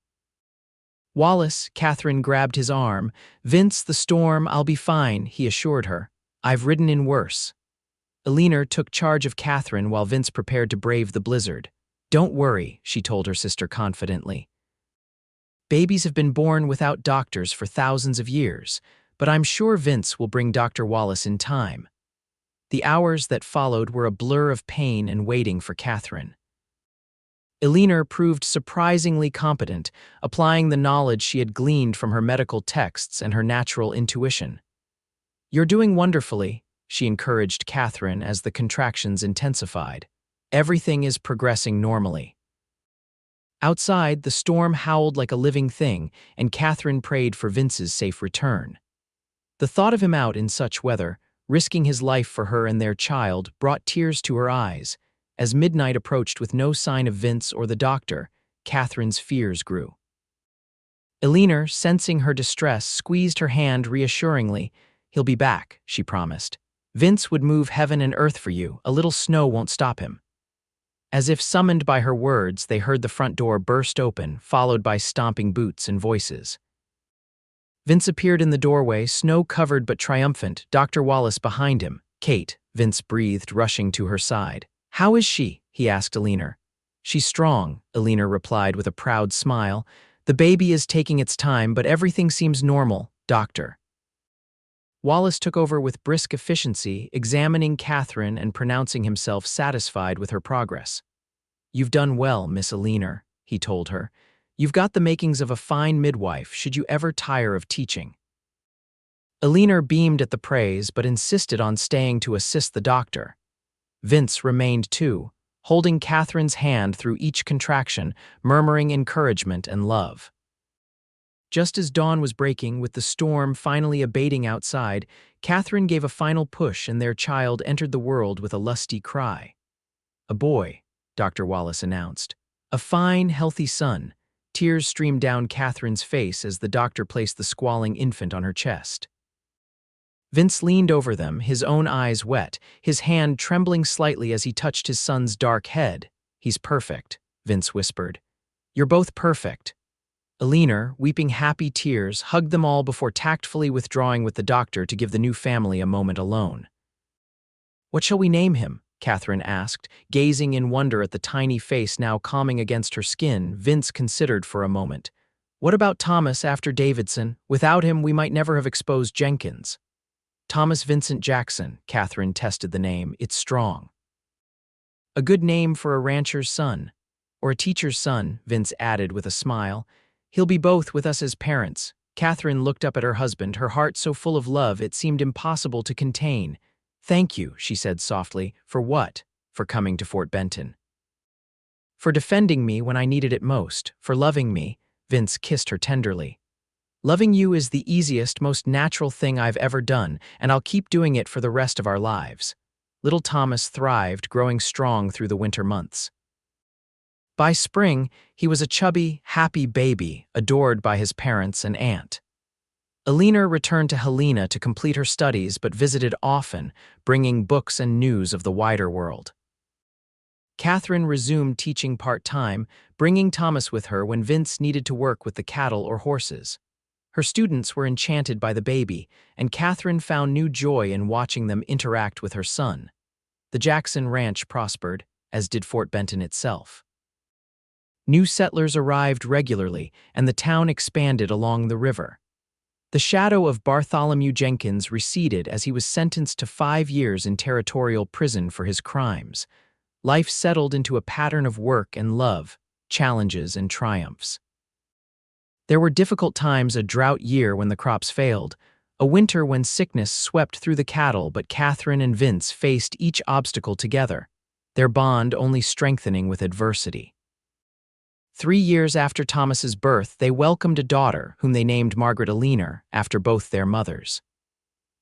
Wallace." Katherine grabbed his arm. "Vince, the storm, I'll be fine," he assured her. "I've ridden in worse." Alina took charge of Katherine while Vince prepared to brave the blizzard. "Don't worry," she told her sister confidently. "Babies have been born without doctors for thousands of years, but I'm sure Vince will bring Dr. Wallace in time." The hours that followed were a blur of pain and waiting for Katherine. Alina proved surprisingly competent, applying the knowledge she had gleaned from her medical texts and her natural intuition. "You're doing wonderfully," she encouraged Katherine as the contractions intensified. "Everything is progressing normally." Outside, the storm howled like a living thing, and Katherine prayed for Vince's safe return. The thought of him out in such weather, risking his life for her and their child, brought tears to her eyes. As midnight approached with no sign of Vince or the doctor, Katherine's fears grew. Eleanor, sensing her distress, squeezed her hand reassuringly. "He'll be back," she promised. "Vince would move heaven and earth for you. A little snow won't stop him." As if summoned by her words, they heard the front door burst open, followed by stomping boots and voices. Vince appeared in the doorway, snow-covered but triumphant, Dr. Wallace behind him. "Kate," Vince breathed, rushing to her side. "How is she?" he asked Eleanor. "She's strong," Eleanor replied with a proud smile. "The baby is taking its time, but everything seems normal, doctor." Wallace took over with brisk efficiency, examining Katherine and pronouncing himself satisfied with her progress. "You've done well, Miss Eleanor," he told her. "You've got the makings of a fine midwife should you ever tire of teaching." Eleanor beamed at the praise but insisted on staying to assist the doctor. Vince remained too, holding Katherine's hand through each contraction, murmuring encouragement and love. Just as dawn was breaking, with the storm finally abating outside, Katherine gave a final push and their child entered the world with a lusty cry. "A boy," Dr. Wallace announced. "A fine, healthy son." Tears streamed down Katherine's face as the doctor placed the squalling infant on her chest. Vince leaned over them, his own eyes wet, his hand trembling slightly as he touched his son's dark head. "He's perfect," Vince whispered. "You're both perfect." Eleanor, weeping happy tears, hugged them all before tactfully withdrawing with the doctor to give the new family a moment alone. "What shall we name him?" Katherine asked, gazing in wonder at the tiny face now calming against her skin. Vince considered for a moment. "What about Thomas after Davidson? Without him, we might never have exposed Jenkins." "Thomas Vincent Jackson," Katherine tested the name. "It's strong." "A good name for a rancher's son. Or a teacher's son," Vince added with a smile. "He'll be both with us as parents." Katherine looked up at her husband, her heart so full of love it seemed impossible to contain. "Thank you," she said softly. "For what?" "For coming to Fort Benton." "For defending me when I needed it most. For loving me." Vince kissed her tenderly. "Loving you is the easiest, most natural thing I've ever done, and I'll keep doing it for the rest of our lives." Little Thomas thrived, growing strong through the winter months. By spring, he was a chubby, happy baby, adored by his parents and aunt. Eleanor returned to Helena to complete her studies but visited often, bringing books and news of the wider world. Katherine resumed teaching part-time, bringing Thomas with her when Vince needed to work with the cattle or horses. Her students were enchanted by the baby, and Katherine found new joy in watching them interact with her son. The Jackson Ranch prospered, as did Fort Benton itself. New settlers arrived regularly, and the town expanded along the river. The shadow of Bartholomew Jenkins receded as he was sentenced to 5 years in territorial prison for his crimes. Life settled into a pattern of work and love, challenges and triumphs. There were difficult times, a drought year when the crops failed, a winter when sickness swept through the cattle, but Katherine and Vince faced each obstacle together, their bond only strengthening with adversity. 3 years after Thomas's birth, they welcomed a daughter, whom they named Margaret Eleanor, after both their mothers.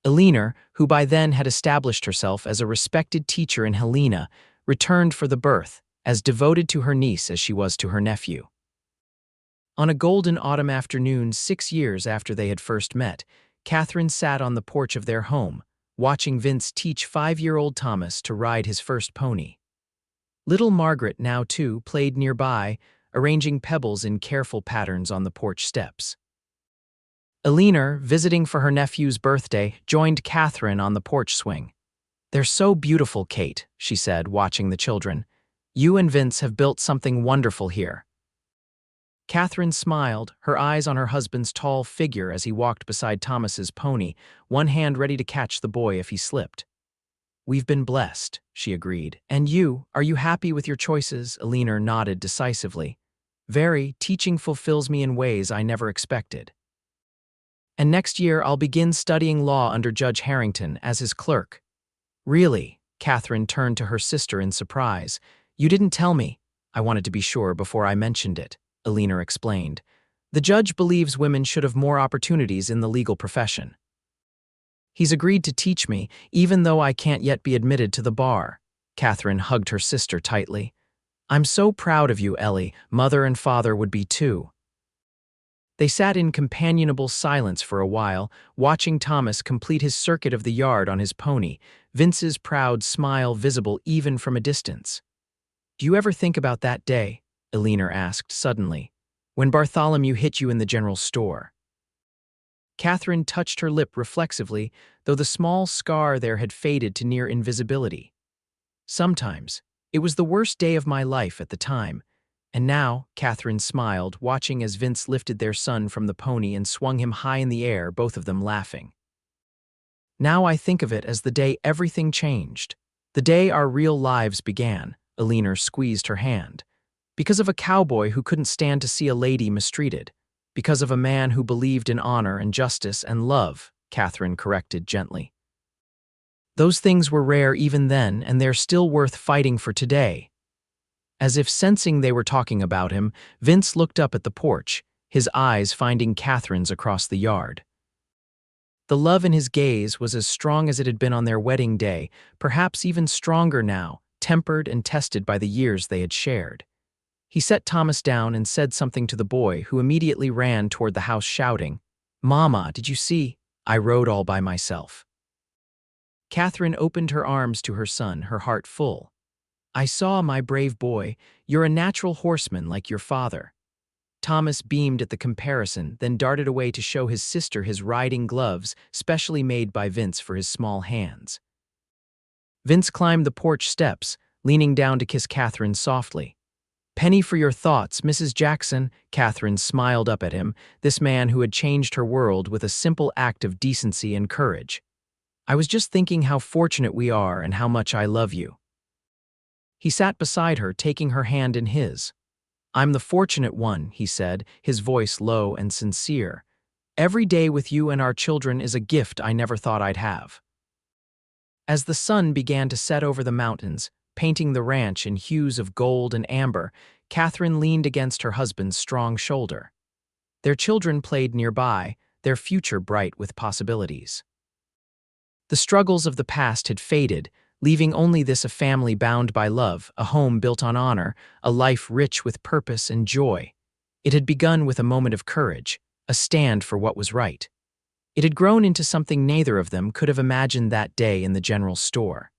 Eleanor, who by then had established herself as a respected teacher in Helena, returned for the birth, as devoted to her niece as she was to her nephew. On a golden autumn afternoon 6 years after they had first met, Katherine sat on the porch of their home, watching Vince teach 5-year-old Thomas to ride his first pony. Little Margaret, now 2, played nearby, arranging pebbles in careful patterns on the porch steps. Eleanor, visiting for her nephew's birthday, joined Katherine on the porch swing. "They're so beautiful, Kate," she said, watching the children. "You and Vince have built something wonderful here." Katherine smiled, her eyes on her husband's tall figure as he walked beside Thomas's pony, one hand ready to catch the boy if he slipped. "We've been blessed," she agreed. "And you, are you happy with your choices?" Eleanor nodded decisively. "Very. Teaching fulfills me in ways I never expected. And next year I'll begin studying law under Judge Harrington as his clerk." "Really?" Katherine turned to her sister in surprise. "You didn't tell me." "I wanted to be sure before I mentioned it," Eleanor explained. "The judge believes women should have more opportunities in the legal profession. He's agreed to teach me, even though I can't yet be admitted to the bar." Katherine hugged her sister tightly. "I'm so proud of you, Ellie. Mother and father would be too." They sat in companionable silence for a while, watching Thomas complete his circuit of the yard on his pony, Vince's proud smile visible even from a distance. "Do you ever think about that day?" Eleanor asked suddenly, "when Bartholomew hit you in the general store?" Catherine touched her lip reflexively, though the small scar there had faded to near invisibility. "Sometimes. It was the worst day of my life at the time. And now," Catherine smiled, watching as Vince lifted their son from the pony and swung him high in the air, both of them laughing. "Now I think of it as the day everything changed. The day our real lives began." Eleanor squeezed her hand. "Because of a cowboy who couldn't stand to see a lady mistreated. Because of a man who believed in honor and justice and love," Catherine corrected gently. "Those things were rare even then, and they're still worth fighting for today." As if sensing they were talking about him, Vince looked up at the porch, his eyes finding Catherine's across the yard. The love in his gaze was as strong as it had been on their wedding day, perhaps even stronger now, tempered and tested by the years they had shared. He set Thomas down and said something to the boy, who immediately ran toward the house shouting, "Mama, did you see? I rode all by myself." Catherine opened her arms to her son, her heart full. "I saw, my brave boy. You're a natural horseman like your father." Thomas beamed at the comparison, then darted away to show his sister his riding gloves, specially made by Vince for his small hands. Vince climbed the porch steps, leaning down to kiss Catherine softly. "Penny for your thoughts, Mrs. Jackson." Catherine smiled up at him, this man who had changed her world with a simple act of decency and courage. "I was just thinking how fortunate we are and how much I love you." He sat beside her, taking her hand in his. "I'm the fortunate one," he said, his voice low and sincere. "Every day with you and our children is a gift I never thought I'd have." As the sun began to set over the mountains, painting the ranch in hues of gold and amber, Catherine leaned against her husband's strong shoulder. Their children played nearby, their future bright with possibilities. The struggles of the past had faded, leaving only this: a family bound by love, a home built on honor, a life rich with purpose and joy. It had begun with a moment of courage, a stand for what was right. It had grown into something neither of them could have imagined that day in the general store.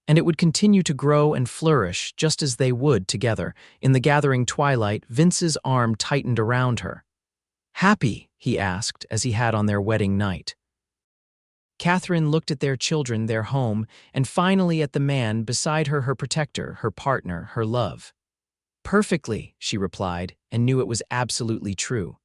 And it would continue to grow and flourish just as they would together. In the gathering twilight, Vince's arm tightened around her. "Happy?" he asked, as he had on their wedding night. Catherine looked at their children, their home, and finally at the man beside her, her protector, her partner, her love. "Perfectly," she replied, and knew it was absolutely true.